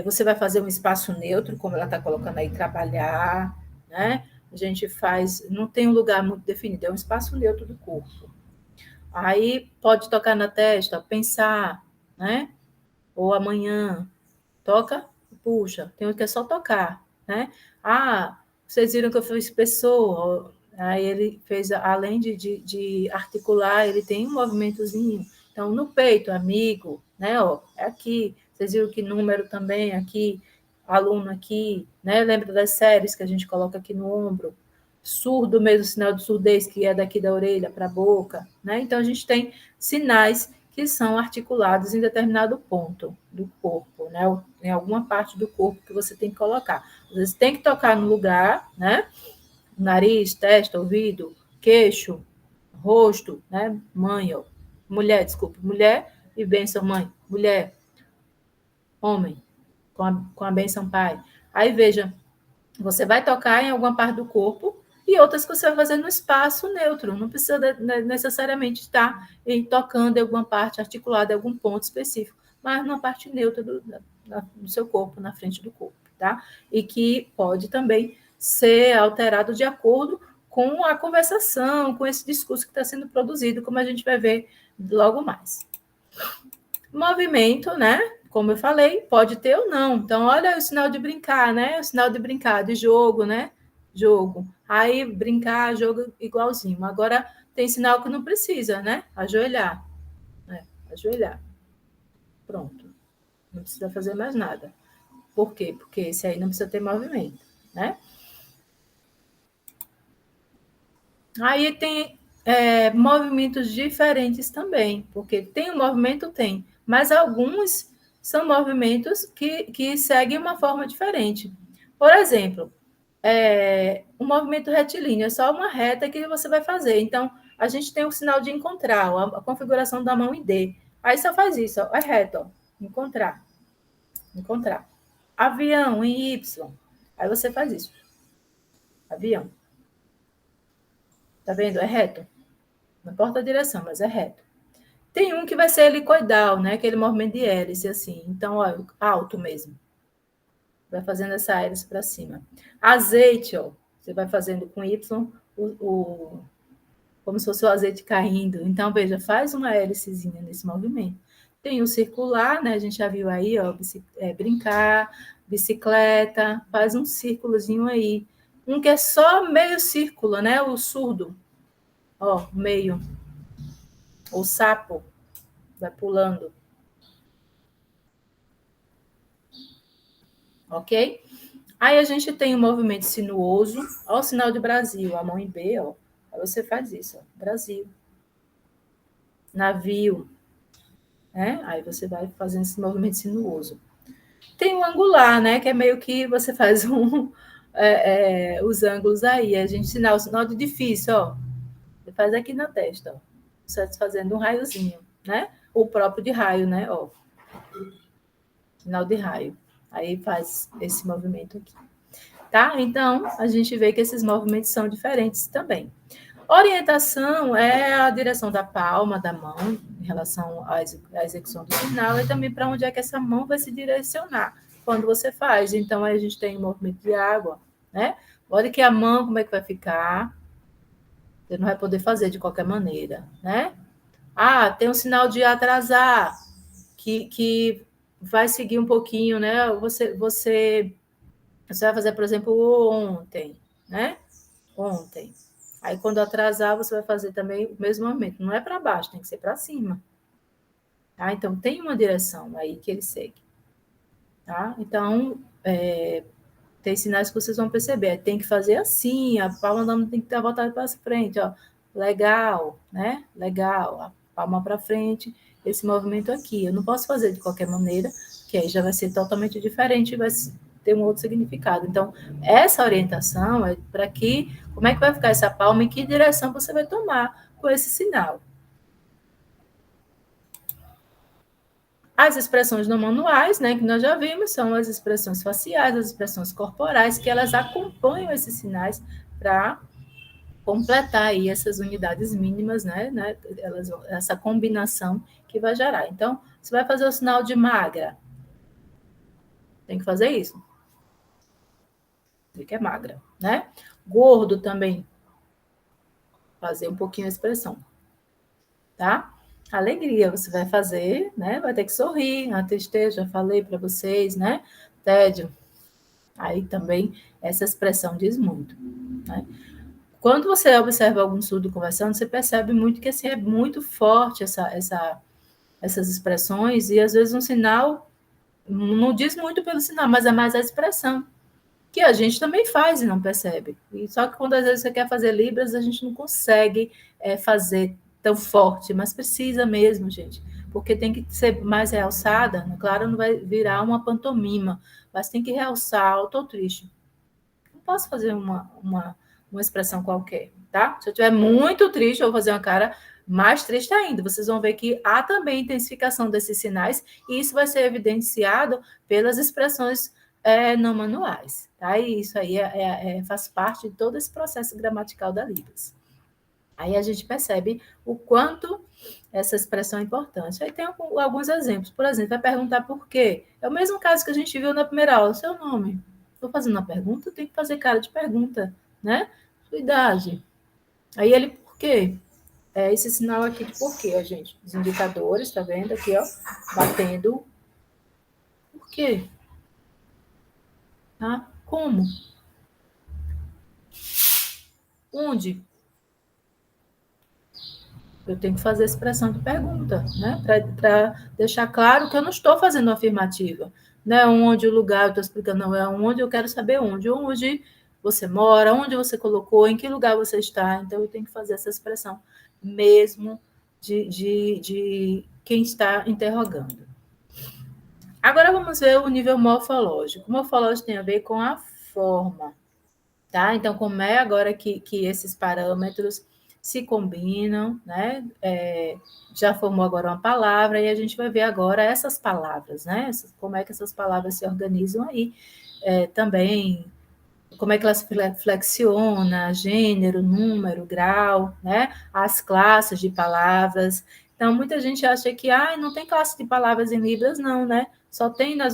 Você vai fazer um espaço neutro, como ela está colocando aí, trabalhar, né? A gente faz, não tem um lugar muito definido, é um espaço neutro do corpo. Aí pode tocar na testa, pensar, né? Ou amanhã, toca, puxa, tem um que é só tocar, né? Ah, vocês viram que eu fiz pessoa, aí ele fez, além de articular, ele tem um movimentozinho. Então, no peito, amigo, né? Ó, é aqui. Vocês viram que número também aqui, aluno aqui, né? Lembra das séries que a gente coloca aqui no ombro? Surdo mesmo, sinal de surdez, que é daqui da orelha para a boca, né? Então, a gente tem sinais que são articulados em determinado ponto do corpo, né? Em alguma parte do corpo que você tem que colocar. Às vezes tem que tocar no lugar, né? Nariz, testa, ouvido, queixo, rosto, né? Mãe, ó. Mulher, desculpa, mulher e bênção mãe. Mulher, homem, com a bênção pai. Aí veja, você vai tocar em alguma parte do corpo e outras que você vai fazer no espaço neutro. Não precisa necessariamente estar tocando em alguma parte articulada, em algum ponto específico, mas numa parte neutra do seu corpo, na frente do corpo, tá? E que pode também ser alterado de acordo com a conversação, com esse discurso que está sendo produzido, como a gente vai ver logo mais. Movimento, né? Como eu falei, pode ter ou não. Então, olha o sinal de brincar, né? O sinal de brincar, de jogo, né? Jogo. Aí, brincar, jogo igualzinho. Agora, tem sinal que não precisa, né? Ajoelhar. Ajoelhar. Pronto. Não precisa fazer mais nada. Por quê? Porque esse aí não precisa ter movimento, né? Aí tem movimentos diferentes também, porque tem um movimento, tem, mas alguns são movimentos que seguem uma forma diferente. Por exemplo, um movimento retilíneo é só uma reta que você vai fazer. Então, a gente tem o sinal de encontrar, a configuração da mão em D. Aí só faz isso, ó, é reto, ó, encontrar, encontrar. Avião em Y. Aí você faz isso. Avião. Tá vendo? É reto. Não importa a direção, mas é reto. Tem um que vai ser helicoidal, né? Aquele movimento de hélice, assim. Então, ó, alto mesmo. Vai fazendo essa hélice para cima. Azeite, ó. Você vai fazendo com Y, como se fosse o azeite caindo. Então, veja, faz uma hélicezinha nesse movimento. Tem o circular, né? A gente já viu aí, ó, brincar, bicicleta, faz um círculozinho aí. Um que é só meio círculo, né? O surdo. Ó, meio. O sapo vai pulando. Ok? Aí a gente tem o movimento sinuoso, ó, o sinal de Brasil, a mão em B, ó. Aí você faz isso, ó, Brasil. Navio, né? Aí você vai fazendo esse movimento sinuoso. Tem o angular, né? Que é meio que você faz os ângulos aí. A gente o sinal de difícil, ó. Você faz aqui na testa, ó. Você fazendo um raiozinho, né? O próprio de raio, né? Ó. Sinal de raio. Aí faz esse movimento aqui. Tá? Então, a gente vê que esses movimentos são diferentes também. Orientação é a direção da palma da mão em relação à execução do sinal e também para onde é que essa mão vai se direcionar quando você faz. Então, aí a gente tem o movimento de água, né? Olha que a mão, como é que vai ficar? Você não vai poder fazer de qualquer maneira, né? Ah, tem um sinal de atrasar, que vai seguir um pouquinho, né? Você vai fazer, por exemplo, ontem, né? Ontem. Aí, quando atrasar, você vai fazer também o mesmo movimento. Não é para baixo, tem que ser para cima. Tá? Então, tem uma direção aí que ele segue. Tá? Então, tem sinais que vocês vão perceber. Tem que fazer assim, a palma da mão tem que estar voltada para frente. Ó. Legal, né? Legal. A palma para frente, esse movimento aqui. Eu não posso fazer de qualquer maneira, que aí já vai ser totalmente diferente, vai ter um outro significado. Então, essa orientação é para que, como é que vai ficar essa palma, em que direção você vai tomar com esse sinal. As expressões não manuais, né, que nós já vimos, são as expressões faciais, as expressões corporais, que elas acompanham esses sinais para completar aí essas unidades mínimas, né, essa combinação que vai gerar. Então, você vai fazer o sinal de magra. Tem que fazer isso. Que é magra, né? Gordo também. Fazer um pouquinho a expressão. Tá? Alegria, você vai fazer, né? Vai ter que sorrir. A tristeza, já falei para vocês, né? Tédio. Aí também essa expressão diz muito, né? Quando você observa algum surdo conversando, você percebe muito que assim, é muito forte essas expressões, e às vezes um sinal não diz muito pelo sinal, mas é mais a expressão, que a gente também faz e não percebe. E só que quando às vezes você quer fazer libras, a gente não consegue fazer tão forte, mas precisa mesmo, gente, porque tem que ser mais realçada. Claro, não vai virar uma pantomima, mas tem que realçar, eu estou triste. Não posso fazer uma expressão qualquer, tá? Se eu estiver muito triste, eu vou fazer uma cara mais triste ainda. Vocês vão ver que há também intensificação desses sinais, e isso vai ser evidenciado pelas expressões não manuais, tá? E isso aí faz parte de todo esse processo gramatical da Libras. Aí a gente percebe o quanto essa expressão é importante. Aí tem alguns exemplos. Por exemplo, vai perguntar por quê. É o mesmo caso que a gente viu na primeira aula. Seu nome. Estou fazendo uma pergunta, tem que fazer cara de pergunta, né? Sua idade. Aí ele, por quê? É esse sinal aqui de por quê, gente? Os indicadores, tá vendo aqui, ó? Batendo. Por quê? Tá? Como? Onde? Eu tenho que fazer a expressão de pergunta, né? Para deixar claro que eu não estou fazendo uma afirmativa. Não é onde o lugar, eu estou explicando, não, é onde eu quero saber onde. Onde você mora, onde você colocou, em que lugar você está. Então, eu tenho que fazer essa expressão mesmo de quem está interrogando. Agora vamos ver o nível morfológico. O morfológico tem a ver com a forma. Tá? Então, como é agora que esses parâmetros se combinam, né? Já formou agora uma palavra, e a gente vai ver agora essas palavras, né? Como é que essas palavras se organizam aí. Também, como é que elas flexionam, gênero, número, grau, né? As classes de palavras. Então, muita gente acha que não tem classe de palavras em Libras, não, né? Só tem na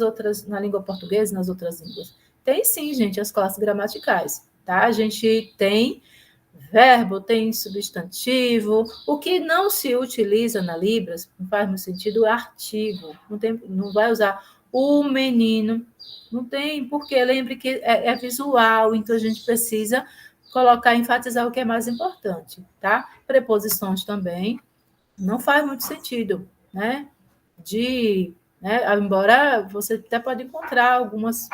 língua portuguesa e nas outras línguas. Tem sim, gente, as classes gramaticais, tá? A gente tem verbo, tem substantivo. O que não se utiliza na Libras, não faz muito sentido, artigo. Não vai usar o menino. Não tem, porque lembre que é visual, então a gente precisa colocar, enfatizar o que é mais importante, tá? Preposições também. Não faz muito sentido, né? Embora você até pode encontrar algumas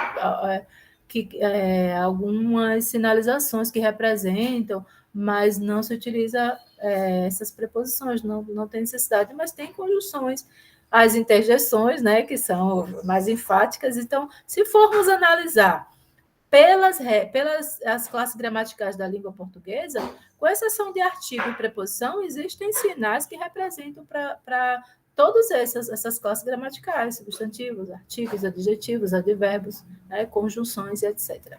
sinalizações que representam, mas não se utiliza essas preposições, não tem necessidade, mas tem conjunções, as interjeções, né, que são mais enfáticas. Então, se formos analisar pelas as classes gramaticais da língua portuguesa, com exceção de artigo e preposição, existem sinais que representam para todas essas classes gramaticais, substantivos, artigos, adjetivos, advérbios, né, conjunções, etc.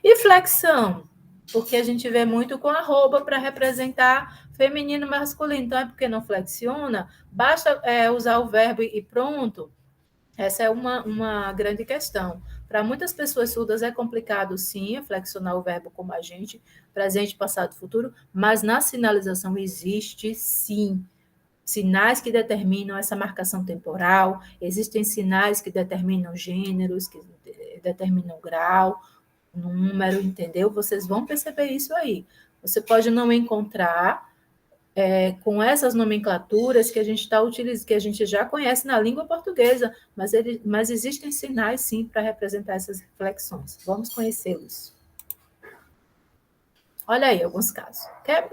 E flexão, porque a gente vê muito com arroba para representar feminino e masculino. Então, é porque não flexiona, basta usar o verbo e pronto. Essa é uma grande questão. Para muitas pessoas surdas é complicado, sim, flexionar o verbo como agente, presente, passado, futuro, mas na sinalização existe, sim, sinais que determinam essa marcação temporal, existem sinais que determinam gêneros, que determinam grau, número, entendeu? Vocês vão perceber isso aí. Você pode não encontrar com essas nomenclaturas que a gente está utilizando, que a gente já conhece na língua portuguesa, mas existem sinais, sim, para representar essas reflexões. Vamos conhecê-los. Olha aí alguns casos.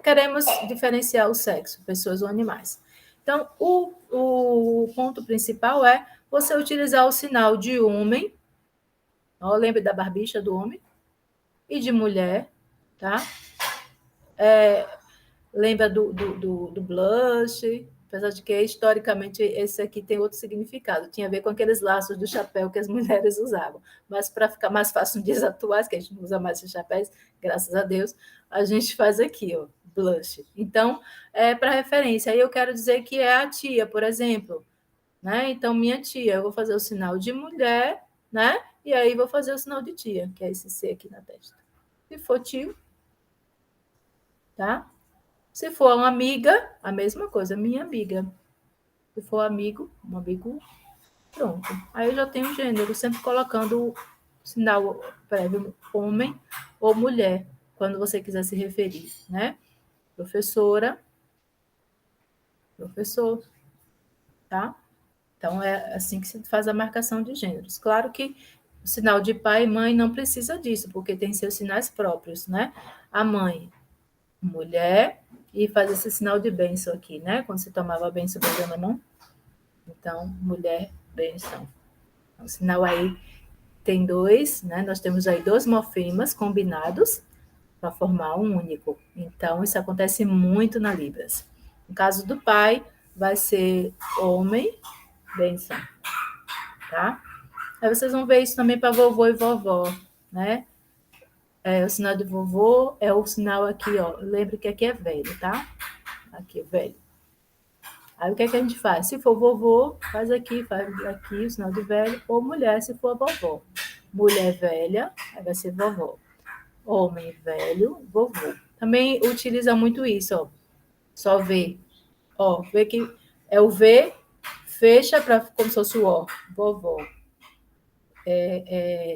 Queremos diferenciar o sexo, pessoas ou animais. Então, o ponto principal é você utilizar o sinal de homem, lembre da barbicha do homem, e de mulher, tá? Lembra do blush, apesar de que, historicamente, esse aqui tem outro significado. Tinha a ver com aqueles laços do chapéu que as mulheres usavam. Mas, para ficar mais fácil nos dias atuais, que a gente não usa mais esses chapéus, graças a Deus, a gente faz aqui, ó, blush. Então, para referência, aí eu quero dizer que é a tia, por exemplo. Né? Então, minha tia, eu vou fazer o sinal de mulher, né? e aí vou fazer o sinal de tia, que é esse C aqui na testa. Se for tio, tá? Se for uma amiga, a mesma coisa, minha amiga. Se for amigo, um amigo, pronto. Aí eu já tenho gênero, sempre colocando o sinal prévio homem ou mulher, quando você quiser se referir, né? Professora, professor, tá? Então, é assim que se faz a marcação de gêneros. Claro que o sinal de pai e mãe não precisa disso, porque tem seus sinais próprios, né? A mãe, mulher, e faz esse sinal de bênção aqui, né? Quando se tomava a bênção beijando a mão. Então, mulher, bênção. O sinal aí tem dois, né? Nós temos aí dois morfemas combinados para formar um único. Então, isso acontece muito na Libras. No caso do pai, vai ser homem, bênção, tá? Aí vocês vão ver isso também para vovô e vovó, né? O sinal de vovô é o sinal aqui, ó. Lembre que aqui é velho, tá? Aqui é velho. Aí o que é que a gente faz? Se for vovô, faz aqui o sinal de velho, ou mulher, se for vovó. Mulher velha, aí vai ser vovó. Homem velho, vovô. Também utiliza muito isso, ó. Só V. Ó, vê que é o V, fecha para como se fosse o O, vovó.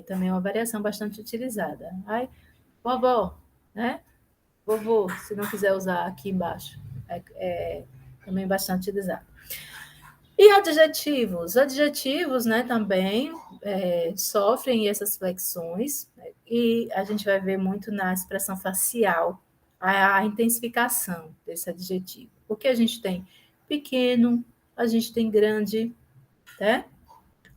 Também é uma variação bastante utilizada. Ai, vovó, né? Vovô, se não quiser usar aqui embaixo. Também bastante utilizado. E adjetivos? Adjetivos, né, também sofrem essas flexões, né, e a gente vai ver muito na expressão facial a intensificação desse adjetivo. Porque a gente tem pequeno, a gente tem grande, né?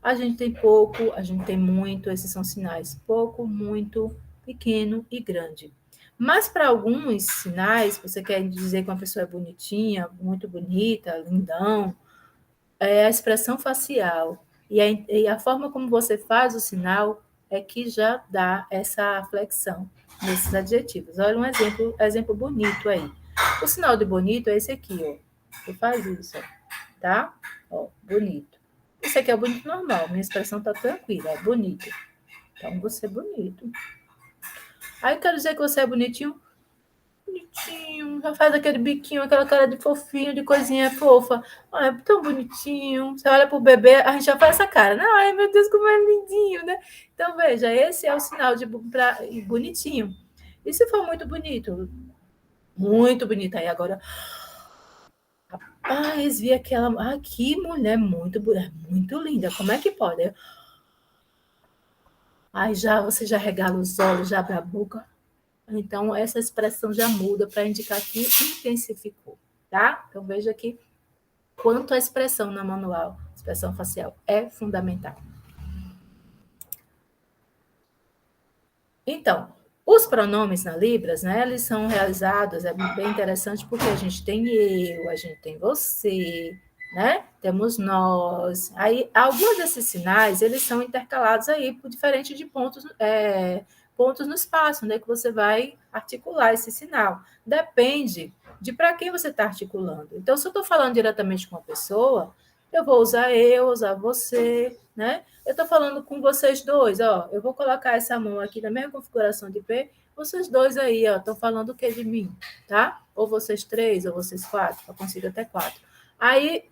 A gente tem pouco, a gente tem muito, esses são sinais. Pouco, muito, pequeno e grande. Mas para alguns sinais, você quer dizer que uma pessoa é bonitinha, muito bonita, lindão, é a expressão facial e a forma como você faz o sinal é que já dá essa flexão nesses adjetivos. Olha um exemplo bonito aí. O sinal de bonito é esse aqui, ó. Você faz isso, ó, tá? Ó, bonito. Isso aqui é bonito normal, minha expressão tá tranquila, é bonito. Então, você é bonito. Aí, quero dizer que você é bonitinho? Bonitinho, já faz aquele biquinho, aquela cara de fofinho, de coisinha fofa. Ai, é tão bonitinho. Você olha pro bebê, a gente já faz essa cara, né? Ai, meu Deus, como é lindinho, né? Então, veja, esse é o sinal de bonitinho. E se for muito bonito? Muito bonito. Aí agora, rapaz, vi aquela. Ah, que mulher muito linda. Como é que pode? Aí já você já regala os olhos, já abre a boca. Então, essa expressão já muda para indicar que intensificou, tá? Então, veja aqui quanto a expressão na manual, expressão facial, é fundamental. Então, os pronomes na Libras, né, eles são realizados, é bem interessante porque a gente tem eu, a gente tem você, né? Temos nós. Aí, alguns desses sinais, eles são intercalados aí por diferente de pontos no espaço, né, que você vai articular esse sinal. Depende de para quem você está articulando. Então, se eu estou falando diretamente com uma pessoa, eu vou usar eu, usar você, né? Eu estou falando com vocês dois, ó. Eu vou colocar essa mão aqui na mesma configuração de P. Vocês dois aí, ó, estão falando o que de mim, tá? Ou vocês três, ou vocês quatro, eu consigo até quatro. Aí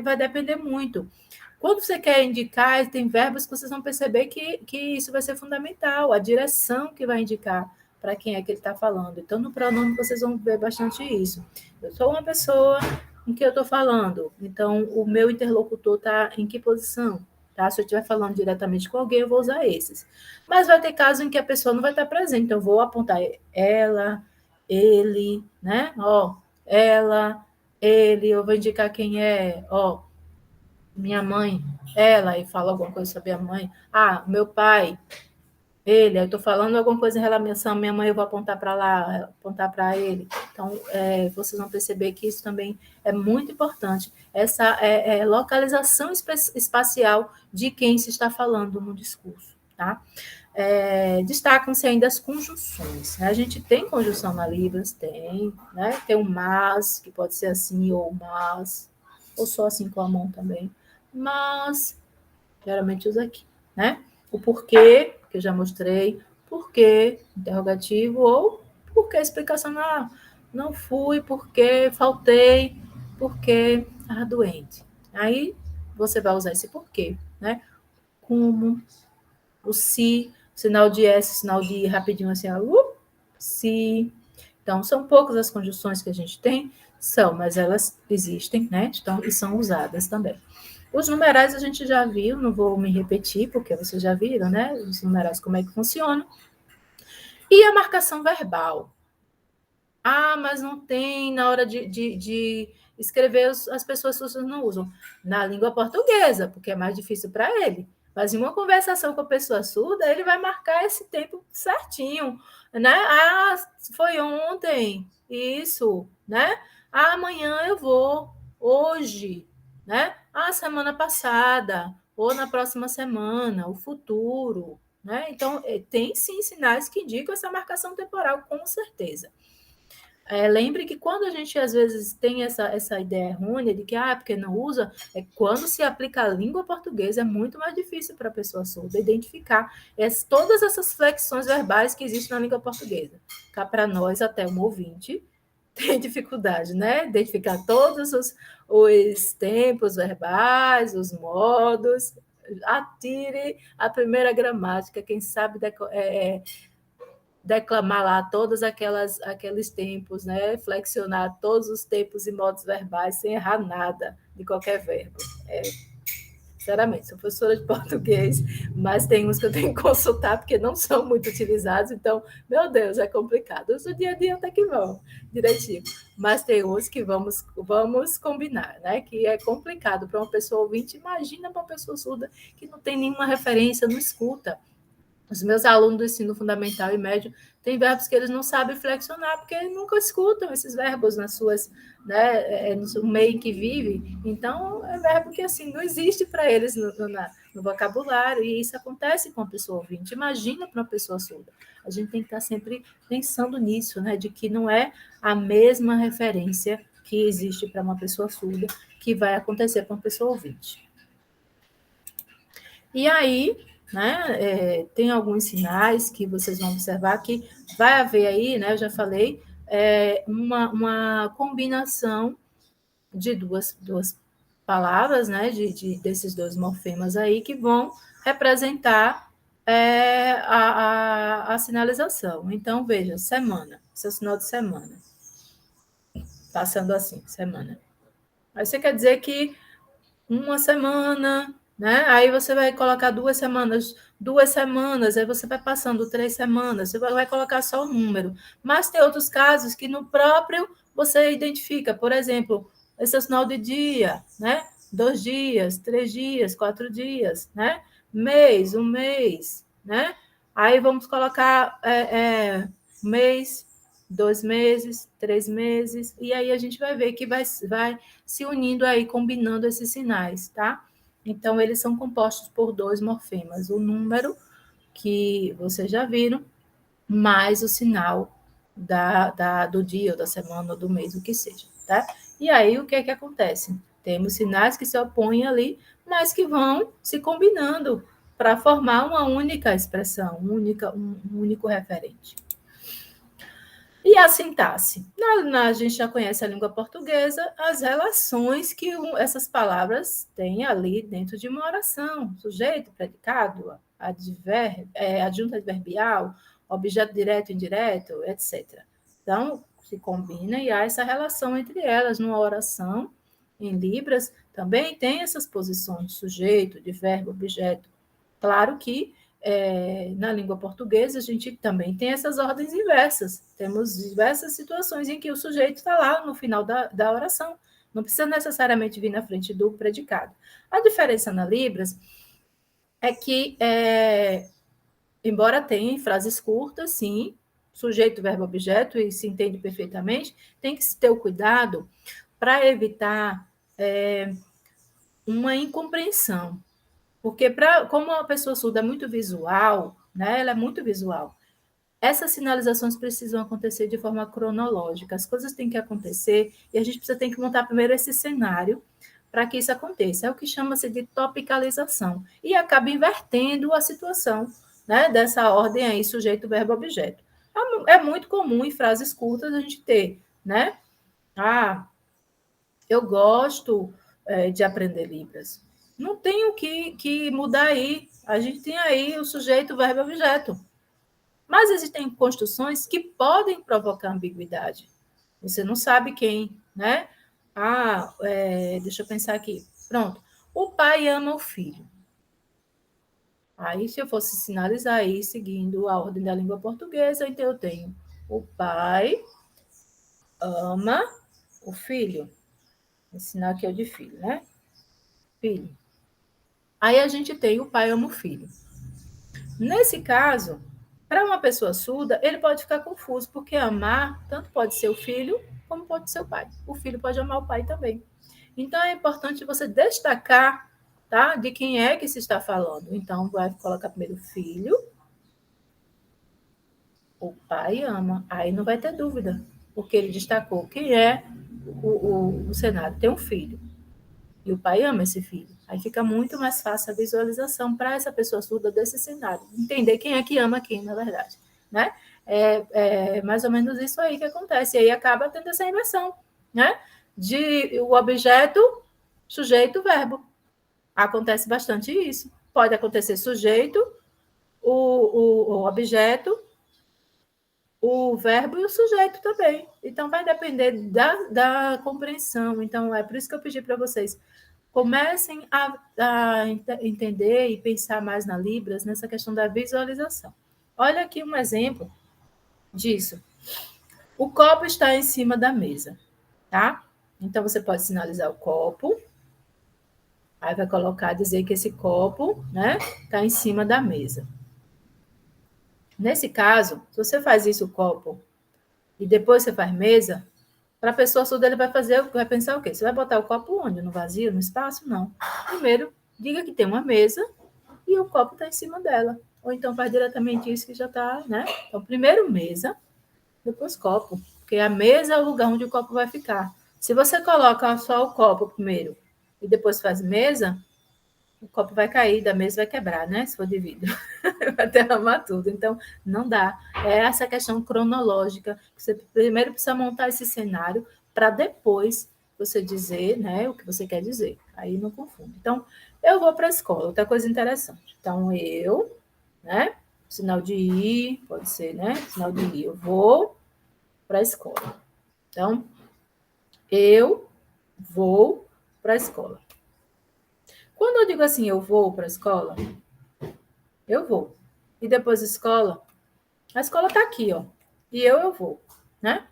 vai depender muito. Quando você quer indicar, tem verbos que vocês vão perceber que isso vai ser fundamental, a direção que vai indicar para quem é que ele está falando. Então, no pronome, vocês vão ver bastante isso. Eu sou uma pessoa com que eu estou falando, então o meu interlocutor está em que posição? Tá? Se eu estiver falando diretamente com alguém, eu vou usar esses. Mas vai ter caso em que a pessoa não vai estar presente, então eu vou apontar ela, ele, né? Ó, ela, ele, eu vou indicar quem é, ó, minha mãe, ela, e fala alguma coisa sobre a mãe. Ah, meu pai, ele, eu estou falando alguma coisa em relação à minha mãe, eu vou apontar para lá, apontar para ele. Então, vocês vão perceber que isso também é muito importante. Essa localização espacial de quem se está falando no discurso. Tá? Destacam-se ainda as conjunções. Né? A gente tem conjunção na Libras, tem. Né? Tem o mas, que pode ser assim, ou mas, ou só assim com a mão também. Mas, geralmente usa aqui. Né? o porquê, que eu já mostrei, porquê, interrogativo, ou porquê, explicação, não fui, porque faltei, porque estava doente. Aí você vai usar esse porquê, né? Como, o se, sinal de S, sinal de I, rapidinho assim, se. Então, são poucas as conjunções que a gente tem, mas elas existem, né? Então, e são usadas também. Os numerais a gente já viu, não vou me repetir, porque vocês já viram, né? Os numerais, como é que funcionam. E a marcação verbal. Mas não tem na hora de escrever, as pessoas surdas não usam. Na língua portuguesa, porque é mais difícil para ele. Mas em uma conversação com a pessoa surda, ele vai marcar esse tempo certinho, né? Foi ontem, isso, né? Amanhã eu vou, hoje, né? Semana passada, ou na próxima semana, o futuro, né? Então, tem sim sinais que indicam essa marcação temporal, com certeza. Lembre que quando a gente, às vezes, tem essa ideia errônea de que, porque não usa, quando se aplica a língua portuguesa, é muito mais difícil para a pessoa surda identificar todas essas flexões verbais que existem na língua portuguesa. Cá para nós, até um ouvinte, tem dificuldade, né? Identificar todos os tempos verbais, os modos. Atire a primeira gramática, quem sabe declamar lá todos aqueles tempos, né? Flexionar todos os tempos e modos verbais sem errar nada de qualquer verbo. Sinceramente, sou professora de português, mas tem uns que eu tenho que consultar porque não são muito utilizados, então, meu Deus, é complicado. Os do dia a dia até que vão direitinho, mas tem uns que vamos combinar, né? Que é complicado para uma pessoa ouvinte. Imagina para uma pessoa surda que não tem nenhuma referência, não escuta. Os meus alunos do ensino fundamental e médio têm verbos que eles não sabem flexionar, porque eles nunca escutam esses verbos nas suas, né, no meio em que vive. Então, é verbo que assim não existe para eles no vocabulário, e isso acontece com a pessoa ouvinte. Imagina para uma pessoa surda. A gente tem que estar sempre pensando nisso, né, de que não é a mesma referência que existe para uma pessoa surda que vai acontecer para uma pessoa ouvinte. E aí, né, tem alguns sinais que vocês vão observar que vai haver aí, né, eu já falei, uma combinação de duas palavras, né, desses dois morfemas aí, que vão representar a sinalização. Então, veja, semana, seu sinal de semana, passando assim, semana. Aí você quer dizer que uma semana, né? Aí você vai colocar 2 semanas, aí você vai passando 3 semanas, você vai colocar só o número. Mas tem outros casos que no próprio você identifica, por exemplo, esse é o sinal de dia, né? 2 dias, 3 dias, 4 dias, né? Mês, um mês, né? Aí vamos colocar mês, 2 meses, 3 meses, e aí a gente vai ver que vai se unindo aí, combinando esses sinais, tá? Então, eles são compostos por 2 morfemas, o número, que vocês já viram, mais o sinal do dia, ou da semana, ou do mês, o que seja, tá? E aí, o que é que acontece? Temos sinais que se opõem ali, mas que vão se combinando para formar uma única expressão, um único referente. E a sintaxe? A gente já conhece a língua portuguesa, as relações que essas palavras têm ali dentro de uma oração: sujeito, predicado, adjunto adverbial, objeto direto e indireto, etc. Então, se combina e há essa relação entre elas. Numa oração, em Libras, também tem essas posições: sujeito, de verbo, objeto. Claro que na língua portuguesa, a gente também tem essas ordens inversas. Temos diversas situações em que o sujeito está lá no final da oração. Não precisa necessariamente vir na frente do predicado. A diferença na Libras é que, embora tenha frases curtas, sim, sujeito, verbo, objeto, e se entende perfeitamente, tem que se ter o cuidado para evitar uma incompreensão. Porque, como a pessoa surda é muito visual, né, ela é muito visual, essas sinalizações precisam acontecer de forma cronológica. As coisas têm que acontecer e a gente tem que montar primeiro esse cenário para que isso aconteça. É o que chama-se de topicalização. E acaba invertendo a situação, né, dessa ordem aí, sujeito, verbo, objeto. É muito comum em frases curtas a gente ter, né? Ah, eu gosto de aprender Libras. Não tem o que mudar aí. A gente tem aí o sujeito, verbo, objeto. Mas existem construções que podem provocar ambiguidade. Você não sabe quem, né? Deixa eu pensar aqui. Pronto. O pai ama o filho. Aí, se eu fosse sinalizar aí, seguindo a ordem da língua portuguesa, então eu tenho o pai ama o filho. Vou ensinar aqui é o de filho, né? Filho. Aí a gente tem o pai ama o filho. Nesse caso, para uma pessoa surda, ele pode ficar confuso, porque amar tanto pode ser o filho, como pode ser o pai. O filho pode amar o pai também. Então, é importante você destacar, tá, de quem é que se está falando. Então, vai colocar primeiro o filho, o pai ama. Aí não vai ter dúvida, porque ele destacou quem é o cenário. Tem um filho, e o pai ama esse filho. Aí fica muito mais fácil a visualização para essa pessoa surda desse cenário. Entender quem é que ama quem, na verdade. Né? É mais ou menos isso aí que acontece. E aí acaba tendo essa inversão, né? De o objeto, sujeito, verbo. Acontece bastante isso. Pode acontecer sujeito, o objeto, o verbo e o sujeito também. Então, vai depender da compreensão. Então, é por isso que eu pedi para vocês comecem a entender e pensar mais na Libras, nessa questão da visualização. Olha aqui um exemplo disso. O copo está em cima da mesa, tá? Então, você pode sinalizar o copo, aí vai colocar, dizer que esse copo, né, está em cima da mesa. Nesse caso, se você faz isso, o copo, e depois você faz mesa, para a pessoa surda, ele vai pensar o quê? Você vai botar o copo onde? No vazio, no espaço? Não. Primeiro, diga que tem uma mesa e o copo está em cima dela. Ou então faz diretamente isso que já está, né? Então, primeiro mesa, depois copo. Porque a mesa é o lugar onde o copo vai ficar. Se você coloca só o copo primeiro e depois faz mesa, o copo vai cair, da mesa vai quebrar, né? Se for de vidro. Vai derramar tudo. Então, não dá. É essa questão cronológica. Você primeiro precisa montar esse cenário para depois você dizer, né, o que você quer dizer. Aí não confunde. Então, eu vou para a escola. Outra coisa interessante. Então, né? Sinal de ir, pode ser, né? Sinal de ir. Eu vou para a escola. Então, eu vou para a escola. Quando eu digo assim, eu vou para a escola, eu vou. E depois a escola está aqui, ó. E eu vou, né?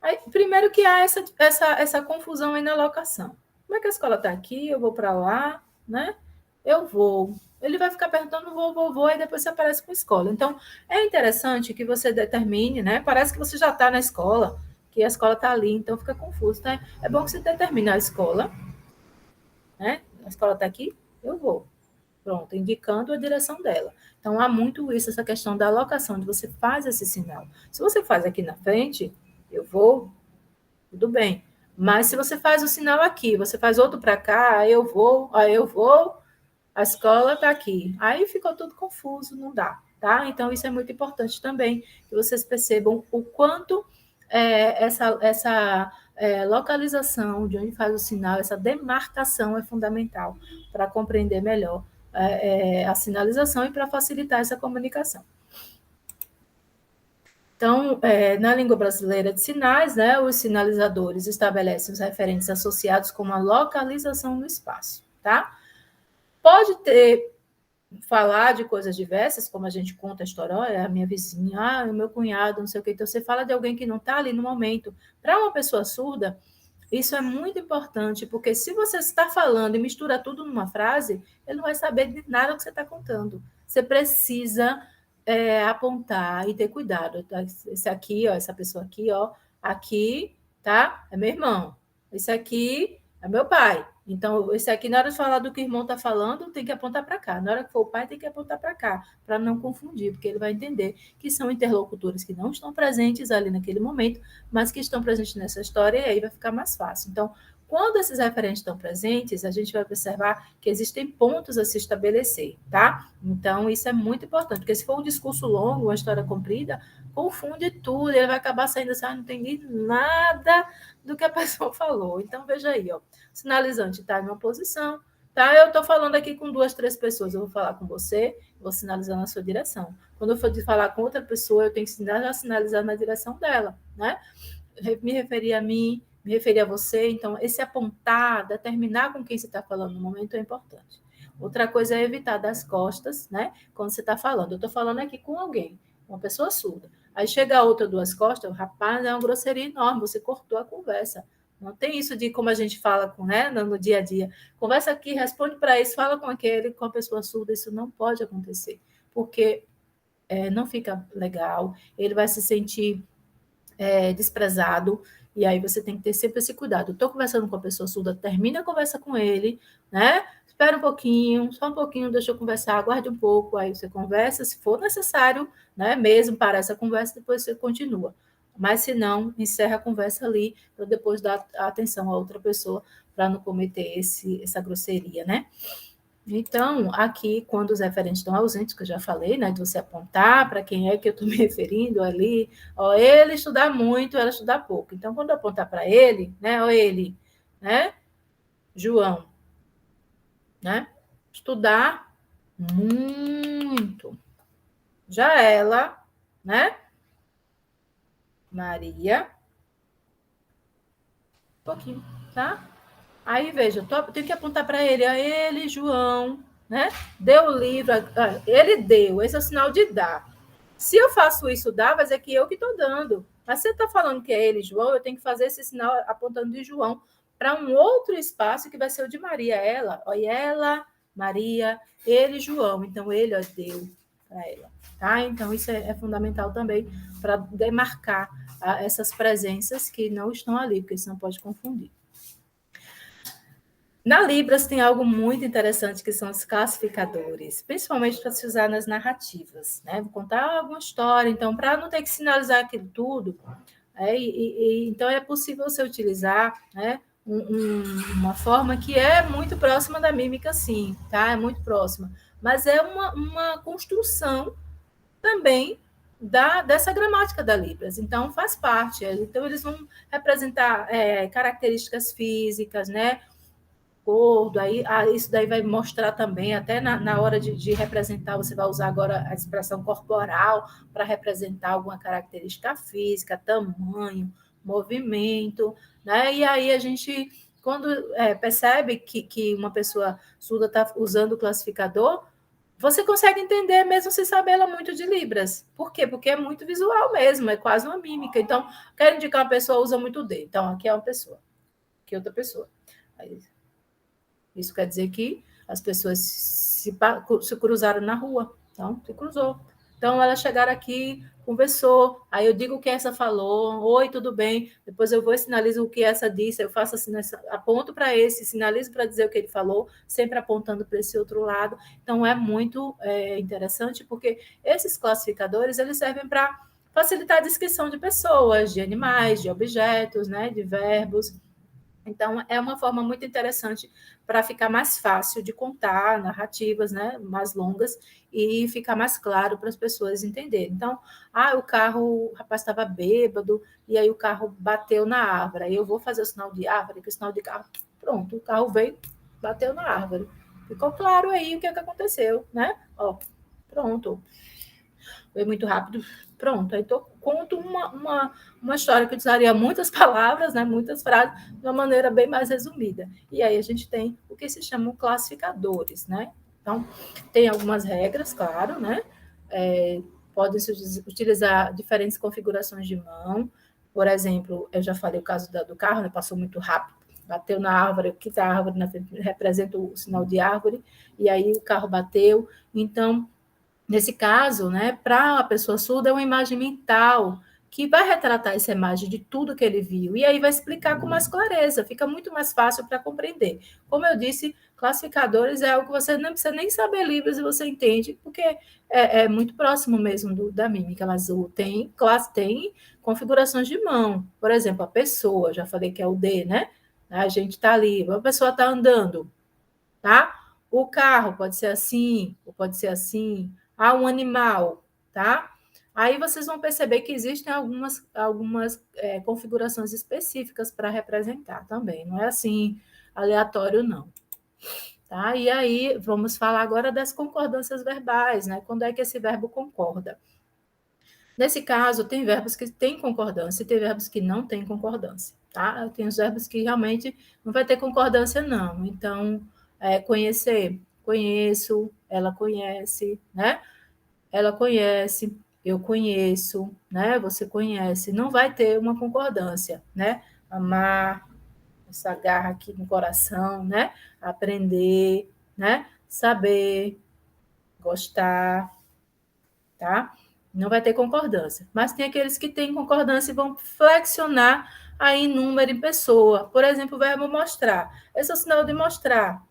Aí, primeiro que há essa confusão aí na locação. Como é que a escola está aqui? Eu vou para lá, né? Eu vou. Ele vai ficar perguntando vou, aí depois você aparece com a escola. Então, é interessante que você determine, né? Parece que você já está na escola, que a escola está ali, então fica confuso, né? É bom que você determine a escola, né? A escola está aqui, eu vou. Pronto, indicando a direção dela. Então, há muito isso, essa questão da alocação, de você faz esse sinal. Se você faz aqui na frente, eu vou, tudo bem. Mas se você faz o sinal aqui, você faz outro para cá, aí eu vou, a escola está aqui. Aí ficou tudo confuso, não dá, tá? Então, isso é muito importante também, que vocês percebam o quanto essa localização de onde faz o sinal, essa demarcação é fundamental para compreender melhor a sinalização e para facilitar essa comunicação. Então, na língua brasileira de sinais, né, os sinalizadores estabelecem os referentes associados com uma localização no espaço, tá? Pode falar de coisas diversas, como a gente conta a história, olha, a minha vizinha, o meu cunhado, não sei o quê. Então, você fala de alguém que não está ali no momento. Para uma pessoa surda, isso é muito importante, porque se você está falando e mistura tudo numa frase, ele não vai saber de nada que você está contando. Você precisa apontar e ter cuidado. Tá? Esse aqui, ó, essa pessoa aqui, tá? É meu irmão. Esse aqui é meu pai. Então, esse aqui, na hora de falar do que o irmão está falando, tem que apontar para cá. Na hora que for o pai, tem que apontar para cá, para não confundir, porque ele vai entender que são interlocutores que não estão presentes ali naquele momento, mas que estão presentes nessa história, e aí vai ficar mais fácil. Então, Quando esses referentes estão presentes, a gente vai observar que existem pontos a se estabelecer, tá? Então, isso é muito importante, porque se for um discurso longo, uma história comprida, confunde tudo, ele vai acabar saindo assim, não entendi nada do que a pessoa falou. Então, veja aí, ó, o sinalizante está em uma posição, tá? Eu estou falando aqui com 2, 3 pessoas, eu vou falar com você, vou sinalizar na sua direção. Quando eu for falar com outra pessoa, eu tenho que já sinalizar na direção dela, né? Me referir a mim, me referir a você. Então, esse apontar, determinar com quem você está falando no momento é importante. Outra coisa é evitar das costas, né? Quando você está falando. Eu estou falando aqui com alguém, uma pessoa surda. Aí chega a outra 2 costas, rapaz, é uma grosseria enorme, você cortou a conversa. Não tem isso de como a gente fala com, né, no dia a dia. Conversa aqui, responde para isso, fala com aquele, com a pessoa surda, isso não pode acontecer, porque não fica legal, ele vai se sentir desprezado, e aí você tem que ter sempre esse cuidado. Estou conversando com a pessoa surda, termina a conversa com ele, né? Espera um pouquinho, só um pouquinho, deixa eu conversar, aguarde um pouco, aí você conversa, se for necessário, né? Mesmo para essa conversa, depois você continua. Mas se não, encerra a conversa ali, para depois dar atenção a outra pessoa, para não cometer essa grosseria, né? Então, aqui, quando os referentes estão ausentes, que eu já falei, né, de você apontar para quem é que eu estou me referindo ali, ó, ele estudar muito, ela estudar pouco. Então, quando eu apontar para ele, né, ó, ele, né, João, né, estudar muito. Já ela, né, Maria, um pouquinho, tá? Aí, veja, eu tenho que apontar para ele, a ele, João, né? Deu o livro, ele deu, esse é o sinal de dar. Se eu faço isso, dá, vai dizer que eu que estou dando. Mas se você está falando que é ele, João, eu tenho que fazer esse sinal apontando de João para um outro espaço que vai ser o de Maria. Olha, ela, Maria, ele, João. Então, ele, ó, deu para ela. Tá? Então, isso é fundamental também para demarcar essas presenças que não estão ali, porque isso não pode confundir. Na Libras tem algo muito interessante que são os classificadores, principalmente para se usar nas narrativas, né? Vou contar alguma história, então, para não ter que sinalizar aquilo tudo, então é possível você utilizar, né, uma forma que é muito próxima da mímica, sim, tá? É muito próxima, mas é uma construção também dessa gramática da Libras, então faz parte. Então, eles vão representar características físicas, né? Gordo, aí isso daí vai mostrar também, até na hora de representar, você vai usar agora a expressão corporal para representar alguma característica física, tamanho, movimento, né? E aí a gente, quando percebe que uma pessoa surda está usando o classificador, você consegue entender mesmo sem saber ela muito de Libras. Por quê? Porque é muito visual mesmo, é quase uma mímica. Então, quero indicar uma pessoa usa muito D. Então, aqui é uma pessoa, aqui é outra pessoa. Aí, isso quer dizer que as pessoas se cruzaram na rua. Então, se cruzou. Então, elas chegaram aqui, conversou, aí eu digo o que essa falou, oi, tudo bem, depois eu vou e sinalizo o que essa disse, eu faço assim, aponto para esse, sinalizo para dizer o que ele falou, sempre apontando para esse outro lado. Então, é muito interessante, porque esses classificadores, eles servem para facilitar a descrição de pessoas, de animais, de objetos, né, de verbos. Então, é uma forma muito interessante para ficar mais fácil de contar narrativas, né, mais longas, e ficar mais claro para as pessoas entenderem. Então, o rapaz estava bêbado, e aí o carro bateu na árvore. Aí eu vou fazer o sinal de árvore, que o sinal de carro, pronto, o carro veio, bateu na árvore. Ficou claro aí o que aconteceu, né? Ó, pronto. Foi muito rápido, pronto. Aí conto uma história que usaria muitas palavras, né, muitas frases, de uma maneira bem mais resumida. E aí a gente tem o que se chamam classificadores, né? Então, tem algumas regras, claro, né? Podem-se utilizar diferentes configurações de mão. Por exemplo, eu já falei o caso do carro, né? Passou muito rápido, bateu na árvore, que a árvore na frente representa o sinal de árvore, e aí o carro bateu. Então, nesse caso, né, para a pessoa surda, é uma imagem mental que vai retratar essa imagem de tudo que ele viu, e aí vai explicar com mais clareza, fica muito mais fácil para compreender. Como eu disse, classificadores é algo que você não precisa nem saber Libras e você entende, porque é muito próximo mesmo da mímica, mas tem configurações de mão. Por exemplo, a pessoa, já falei que é o D, né? A gente está ali, a pessoa está andando, tá? O carro pode ser assim, ou pode ser assim. Um animal, tá? Aí vocês vão perceber que existem algumas configurações específicas para representar também. Não é assim aleatório, não. Tá? E aí, vamos falar agora das concordâncias verbais, né? Quando é que esse verbo concorda? Nesse caso, tem verbos que têm concordância e tem verbos que não têm concordância, tá? Tem os verbos que realmente não vai ter concordância, não. Então, conhecer, conheço, ela conhece, né? Ela conhece, eu conheço, né? Você conhece. Não vai ter uma concordância, né? Amar, essa garra aqui no coração, né? Aprender, né? Saber, gostar, tá? Não vai ter concordância. Mas tem aqueles que têm concordância e vão flexionar aí em número em pessoa. Por exemplo, o verbo mostrar. Esse é o sinal de mostrar.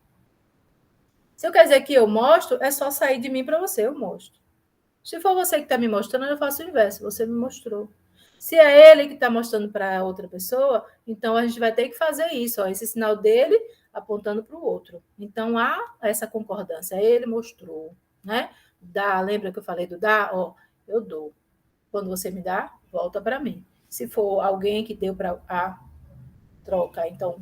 Se eu quer dizer que eu mostro, é só sair de mim para você, eu mostro. Se for você que está me mostrando, eu faço o inverso, você me mostrou. Se é ele que está mostrando para outra pessoa, então a gente vai ter que fazer isso, ó, esse sinal dele apontando para o outro. Então há essa concordância, ele mostrou, né? Dá, lembra que eu falei do dá? Ó, eu dou. Quando você me dá, volta para mim. Se for alguém que deu para a troca, então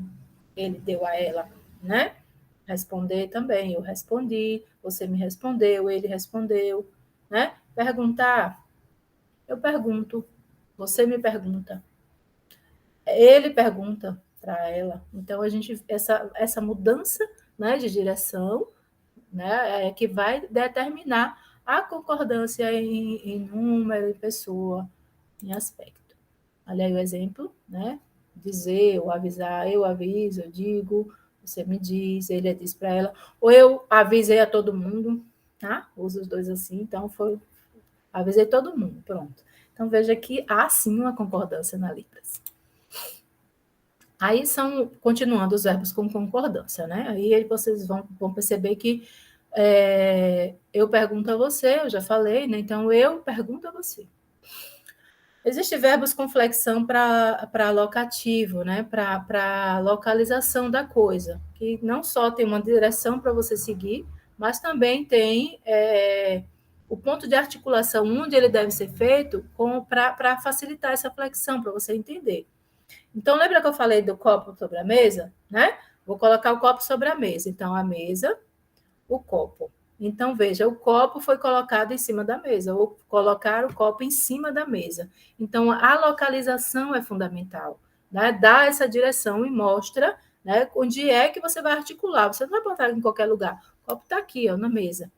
ele deu a ela, né? Responder também, eu respondi, você me respondeu, ele respondeu, né? Perguntar, eu pergunto, você me pergunta, ele pergunta para ela. Então a gente essa mudança, né, de direção, né, é que vai determinar a concordância em número, em pessoa, em aspecto. Olha aí o exemplo, né? Dizer ou avisar, eu aviso, eu digo, você me diz, ele diz para ela, ou eu avisei a todo mundo, tá? Uso os dois assim, então foi avisei todo mundo, pronto. Então veja que há sim uma concordância na Libras. Aí são, continuando os verbos com concordância, né? Aí vocês vão perceber que eu pergunto a você, eu já falei, né? Então eu pergunto a você. Existem verbos com flexão para locativo, né? Para localização da coisa, que não só tem uma direção para você seguir, mas também tem o ponto de articulação onde ele deve ser feito para facilitar essa flexão, para você entender. Então, lembra que eu falei do copo sobre a mesa? Né? Vou colocar o copo sobre a mesa. Então, a mesa, o copo. Então, veja, o copo foi colocado em cima da mesa, ou colocar o copo em cima da mesa. Então, a localização é fundamental. Né? Dá essa direção e mostra, né, onde é que você vai articular. Você não vai botar em qualquer lugar. O copo está aqui, ó, na mesa.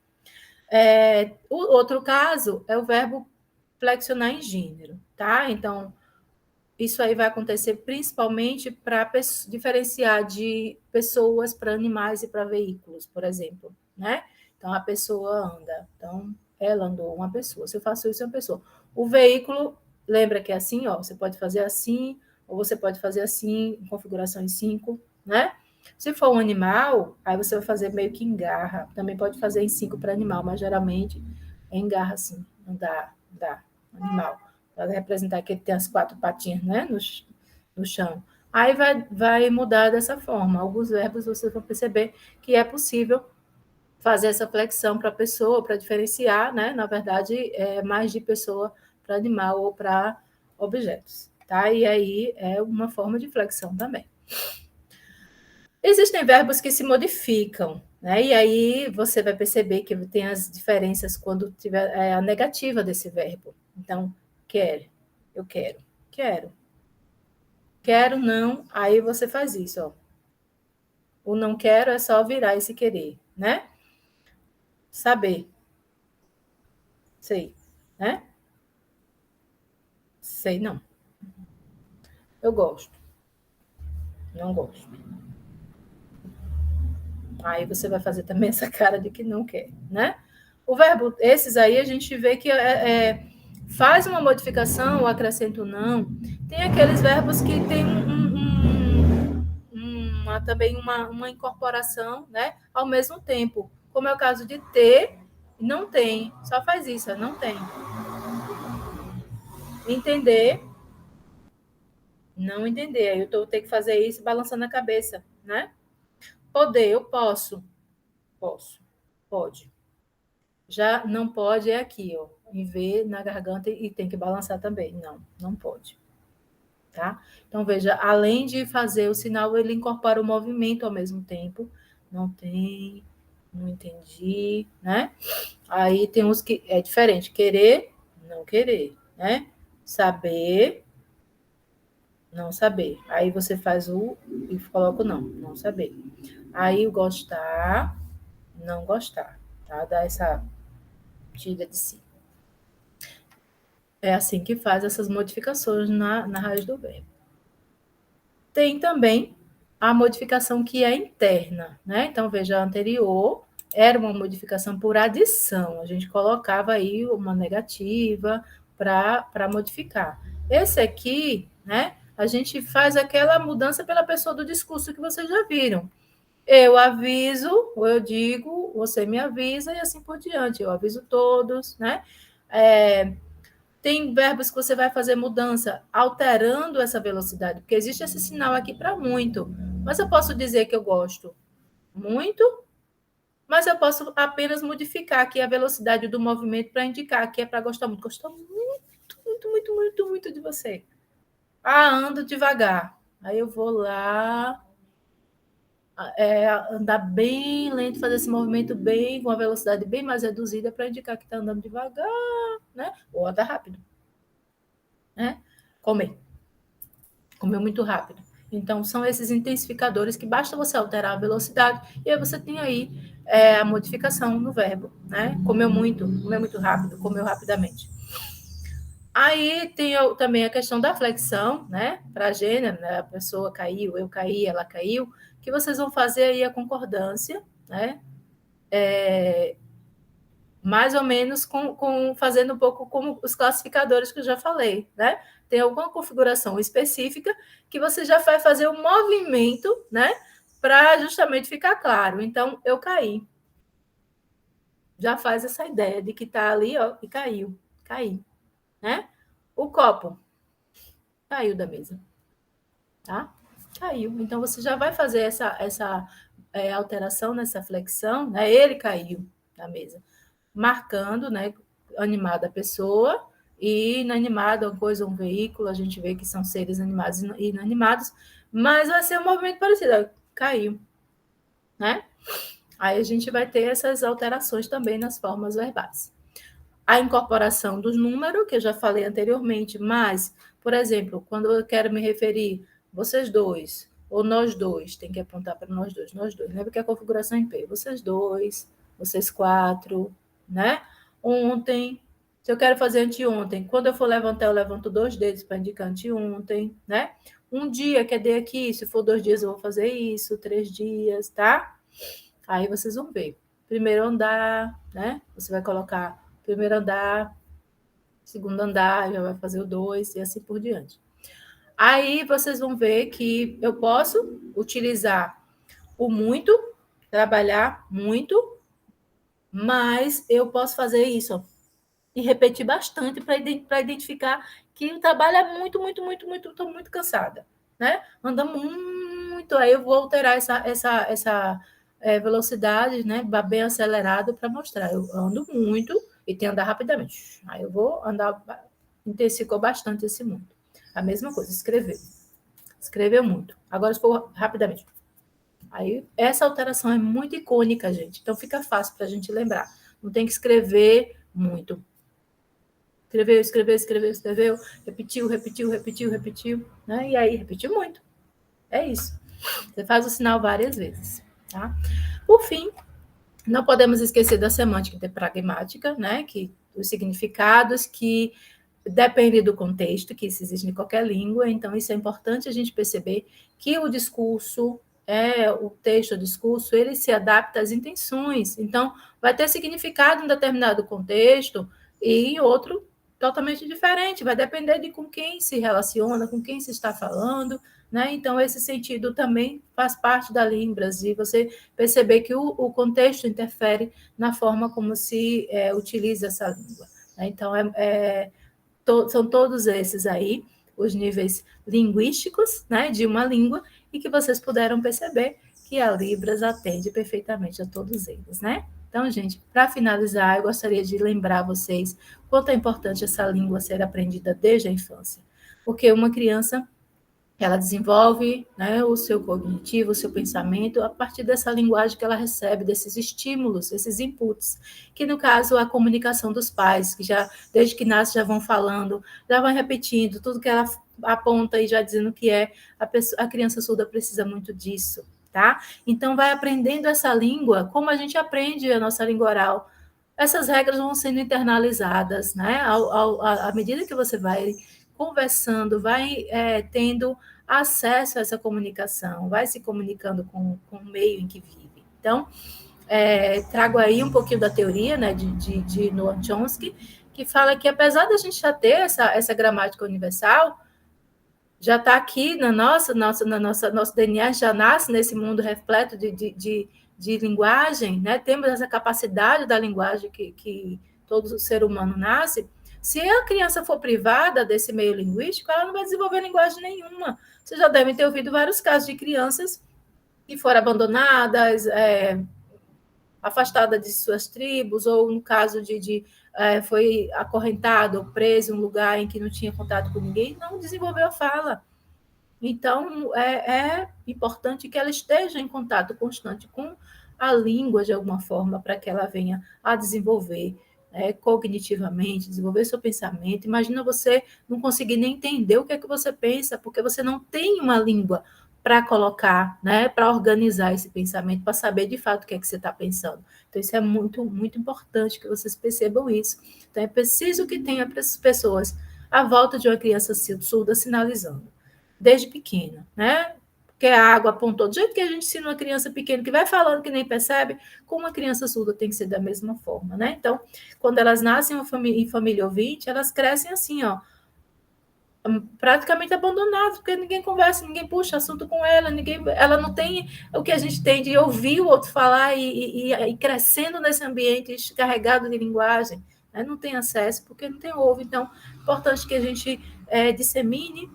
O outro caso é o verbo flexionar em gênero. Tá? Então, isso aí vai acontecer principalmente para diferenciar de pessoas para animais e para veículos, por exemplo, né? Então, a pessoa anda. Então, ela andou, uma pessoa. Se eu faço isso, é uma pessoa. O veículo, lembra que é assim, ó, você pode fazer assim, ou você pode fazer assim, em configuração em 5, né? Se for um animal, aí você vai fazer meio que em garra. Também pode fazer em 5 para animal, mas geralmente é em garra, assim. Andar, animal para representar que ele tem as 4 patinhas, né, no chão. Aí vai mudar dessa forma. Alguns verbos vocês vão perceber que é possível fazer essa flexão para a pessoa, para diferenciar, né? Na verdade, é mais de pessoa para animal ou para objetos, tá? E aí é uma forma de flexão também. Existem verbos que se modificam, né? E aí você vai perceber que tem as diferenças quando tiver a negativa desse verbo. Então, quer, eu quero, quero. Quero, não, aí você faz isso, ó. O não quero é só virar esse querer, né? Saber. Sei, né? Sei não. Eu gosto. Não gosto. Aí você vai fazer também essa cara de que não quer, né? O verbo, esses aí a gente vê que faz uma modificação, ou acrescenta o não. Tem aqueles verbos que tem também uma incorporação, né? Ao mesmo tempo, como é o caso de ter, não tem. Só faz isso, não tem. Entender, Não entender. Aí eu tenho que fazer isso balançando a cabeça, né? Poder, eu posso. Posso. Pode. Já não pode é aqui, ó. Em V na garganta e tem que balançar também. Não, não pode. Tá? Então, veja, além de fazer o sinal, ele incorpora o movimento ao mesmo tempo. Não tem, não entendi, né? Aí tem uns que é diferente, querer, não querer, né? Saber, não saber. Aí você faz o e coloca o não, não saber. Aí o gostar, não gostar, tá? Dá essa tira de si. É assim que faz essas modificações na raiz do verbo. Tem também a modificação que é interna, né? Então, veja, a anterior era uma modificação por adição, a gente colocava aí uma negativa para modificar. Esse aqui, né? A gente faz aquela mudança pela pessoa do discurso que vocês já viram. Eu aviso, ou eu digo, você me avisa e assim por diante. Eu aviso todos, né? Tem verbos que você vai fazer mudança alterando essa velocidade, porque existe esse sinal aqui para muito. Mas eu posso dizer que eu gosto muito, mas eu posso apenas modificar aqui a velocidade do movimento para indicar que é para gostar muito. Gostar muito, muito, muito, muito, muito de você. Ah, ando devagar. Aí eu vou lá, andar bem lento, fazer esse movimento bem, com a velocidade bem mais reduzida para indicar que está andando devagar, né? Ou andar rápido, né? Comer. Comeu muito rápido. Então, são esses intensificadores que basta você alterar a velocidade e aí você tem aí a modificação no verbo, né? Comeu muito rápido, comeu rapidamente. Aí tem também a questão da flexão, né? Para gênero, né? A pessoa caiu, eu caí, ela caiu, que vocês vão fazer aí a concordância, né? Mais ou menos fazendo um pouco como os classificadores que eu já falei, né? Tem alguma configuração específica que você já vai fazer o movimento, né? Para justamente ficar claro. Então, eu caí. Já faz essa ideia de que está ali, ó, e caiu. Caiu, né? O copo caiu da mesa, tá? Caiu. Então, você já vai fazer essa alteração nessa flexão, né? Ele caiu da mesa, marcando, né, animada a pessoa, e inanimado, uma coisa, um veículo, a gente vê que são seres animados e inanimados, mas vai ser um movimento parecido, caiu, né? Aí a gente vai ter essas alterações também nas formas verbais. A incorporação dos números, que eu já falei anteriormente, mas, por exemplo, quando eu quero me referir vocês dois, ou nós dois, tem que apontar para nós dois. Lembra que a configuração é em P. Vocês dois, vocês quatro, né? Ontem, se eu quero fazer anteontem, quando eu for levantar, eu levanto 2 dedos para indicar anteontem, né? Um dia, cadê aqui? Se for 2 dias, eu vou fazer isso, 3 dias, tá? Aí vocês vão ver. Primeiro andar, né? Você vai colocar primeiro andar, segundo andar, já vai fazer o 2 e assim por diante. Aí vocês vão ver que eu posso utilizar o muito, trabalhar muito, mas eu posso fazer isso, ó, e repetir bastante para identificar que o trabalho é muito, muito, muito, muito, estou muito cansada, né? Anda muito, aí eu vou alterar essa velocidade, né? Bem acelerado para mostrar. Eu ando muito e tenho que andar rapidamente. Aí eu vou andar, intensificou bastante esse muito. A mesma coisa, escrever. Escreveu muito. Agora, se for rapidamente. Aí, essa alteração é muito icônica, gente. Então, fica fácil para a gente lembrar. Não tem que escrever muito. Escreveu, repetiu, né? E aí, repetiu muito. É isso. Você faz o sinal várias vezes, tá? Por fim, não podemos esquecer da semântica pragmática, né? Que os significados que dependem do contexto, que isso existe em qualquer língua, então isso é importante a gente perceber que o discurso, o texto, o discurso, ele se adapta às intenções. Então, vai ter significado em determinado contexto e em outro totalmente diferente, vai depender de com quem se relaciona, com quem se está falando, né? Então, esse sentido também faz parte da Libras, e você perceber que o contexto interfere na forma como se utiliza essa língua. Né? Então, são todos esses aí. os níveis linguísticos, né, de uma língua, e que vocês puderam perceber que a Libras atende perfeitamente a todos eles, né? Então, gente, para finalizar, eu gostaria de lembrar vocês quanto é importante essa língua ser aprendida desde a infância, porque uma criança ela desenvolve, né, o seu cognitivo, o seu pensamento, a partir dessa linguagem que ela recebe, desses estímulos, esses inputs, que no caso a comunicação dos pais, que já desde que nasce já vão falando, já vão repetindo tudo que ela aponta e já dizendo que a criança surda precisa muito disso, tá? Então vai aprendendo essa língua, como a gente aprende a nossa língua oral. Essas regras vão sendo internalizadas, né? À medida que você vai conversando, vai tendo acesso a essa comunicação, vai se comunicando com o meio em que vive. Então, trago aí um pouquinho da teoria, né, de Noam Chomsky, que fala que apesar da gente já ter essa gramática universal, já está aqui nosso DNA, já nasce nesse mundo repleto de linguagem, né? Temos essa capacidade da linguagem que todo ser humano nasce. Se a criança for privada desse meio linguístico, ela não vai desenvolver linguagem nenhuma. Vocês já devem ter ouvido vários casos de crianças que foram abandonadas, afastadas de suas tribos, ou no caso foi acorrentado ou preso em um lugar em que não tinha contato com ninguém, não desenvolveu fala. Então, é importante que ela esteja em contato constante com a língua, de alguma forma, para que ela venha a desenvolver cognitivamente, desenvolver seu pensamento. Imagina você não conseguir nem entender o que é que você pensa, porque você não tem uma língua para colocar, né, para organizar esse pensamento, para saber de fato o que é que você está pensando. Então, isso é muito, muito importante que vocês percebam isso. Então, é preciso que tenha pessoas à volta de uma criança surda sinalizando desde pequena, né? Porque a água apontou. Do jeito que a gente ensina uma criança pequena que vai falando que nem percebe, com uma criança surda tem que ser da mesma forma, né? Então, quando elas nascem em família ouvinte, elas crescem assim, ó, praticamente abandonadas, porque ninguém conversa, ninguém puxa assunto com ela, ela não tem o que a gente tem de ouvir o outro falar e crescendo nesse ambiente carregado de linguagem, né? Não tem acesso porque não tem ouve. Então, é importante que a gente dissemine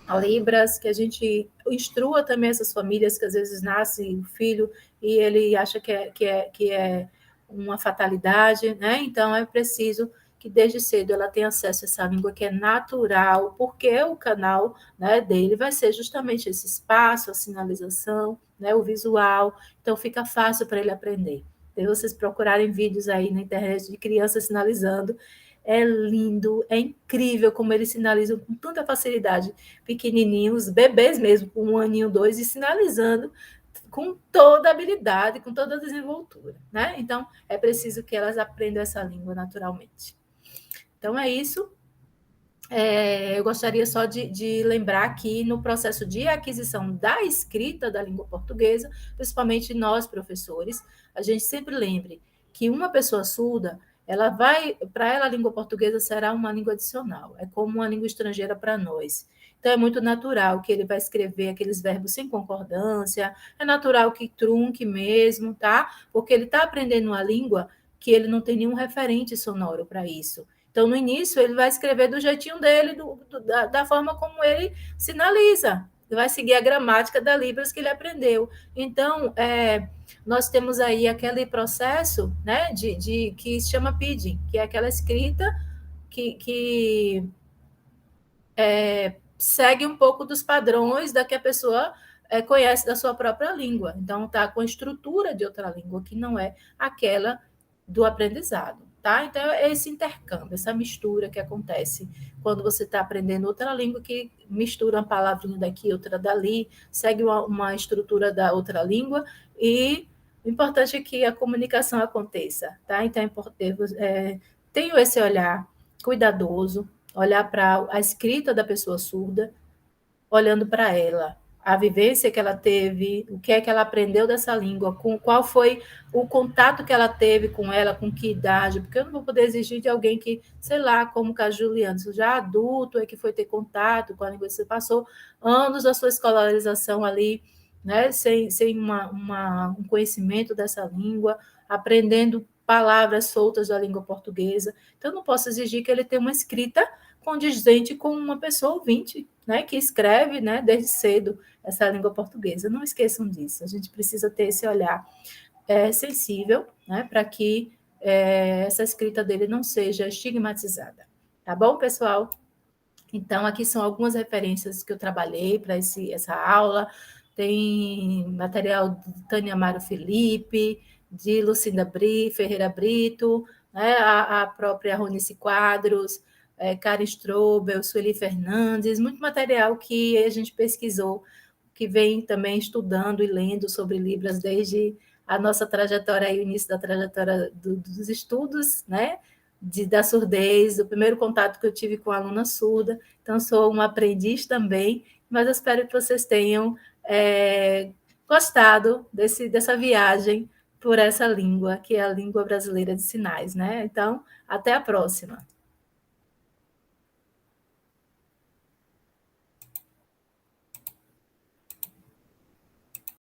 a Libras, que a gente instrua também essas famílias que às vezes nasce o filho e ele acha que é uma fatalidade, né? Então é preciso que desde cedo ela tenha acesso a essa língua que é natural, porque o canal, né, dele vai ser justamente esse espaço, a sinalização, né, o visual, então fica fácil para ele aprender. Se vocês procurarem vídeos aí na internet de crianças sinalizando, é lindo, é incrível como eles sinalizam com tanta facilidade, pequenininhos, bebês mesmo, com 1 aninho, 2, e sinalizando com toda a habilidade, com toda a desenvoltura, né? Então, é preciso que elas aprendam essa língua naturalmente. Então, é isso. Eu gostaria só de lembrar que no processo de aquisição da escrita da língua portuguesa, principalmente nós, professores, a gente sempre lembre que uma pessoa surda, para ela a língua portuguesa será uma língua adicional, é como uma língua estrangeira para nós. Então, é muito natural que ele vai escrever aqueles verbos sem concordância, é natural que trunque mesmo, tá? Porque ele está aprendendo uma língua que ele não tem nenhum referente sonoro para isso. Então, no início, ele vai escrever do jeitinho dele, da forma como ele sinaliza. Ele vai seguir a gramática da Libras que ele aprendeu. Então, nós temos aí aquele processo, né, que se chama PIDing, que é aquela escrita que segue um pouco dos padrões da que a pessoa conhece da sua própria língua. Então, está com a estrutura de outra língua, que não é aquela do aprendizado. Tá? Então, é esse intercâmbio, essa mistura que acontece quando você está aprendendo outra língua, que mistura uma palavrinha daqui, outra dali, segue uma estrutura da outra língua, e o importante é que a comunicação aconteça. Tá? Então, é importante, tenho esse olhar cuidadoso, olhar para a escrita da pessoa surda, olhando para ela, a vivência que ela teve, o que é que ela aprendeu dessa língua, qual foi o contato que ela teve com ela, com que idade, porque eu não vou poder exigir de alguém que, sei lá, como o Juliana, já adulto, é que foi ter contato com a língua, você passou anos da sua escolarização ali, né, sem um conhecimento dessa língua, aprendendo palavras soltas da língua portuguesa. Então, não posso exigir que ele tenha uma escrita condizente com uma pessoa ouvinte, né, que escreve, né, desde cedo essa língua portuguesa. Não esqueçam disso. A gente precisa ter esse olhar sensível, né, para que essa escrita dele não seja estigmatizada. Tá bom, pessoal? Então, aqui são algumas referências que eu trabalhei para essa aula. Tem material de Tânia Amaro Felipe, de Lucinda Ferreira Brito, né, a própria Ronice Quadros, Karen Strobel, Sueli Fernandes, muito material que a gente pesquisou, que vem também estudando e lendo sobre Libras desde a nossa trajetória, aí, o início da trajetória dos estudos, né, da surdez, o primeiro contato que eu tive com a aluna surda. Então, sou uma aprendiz também, mas eu espero que vocês tenham gostado dessa viagem por essa língua, que é a língua brasileira de sinais, né? Então, até a próxima.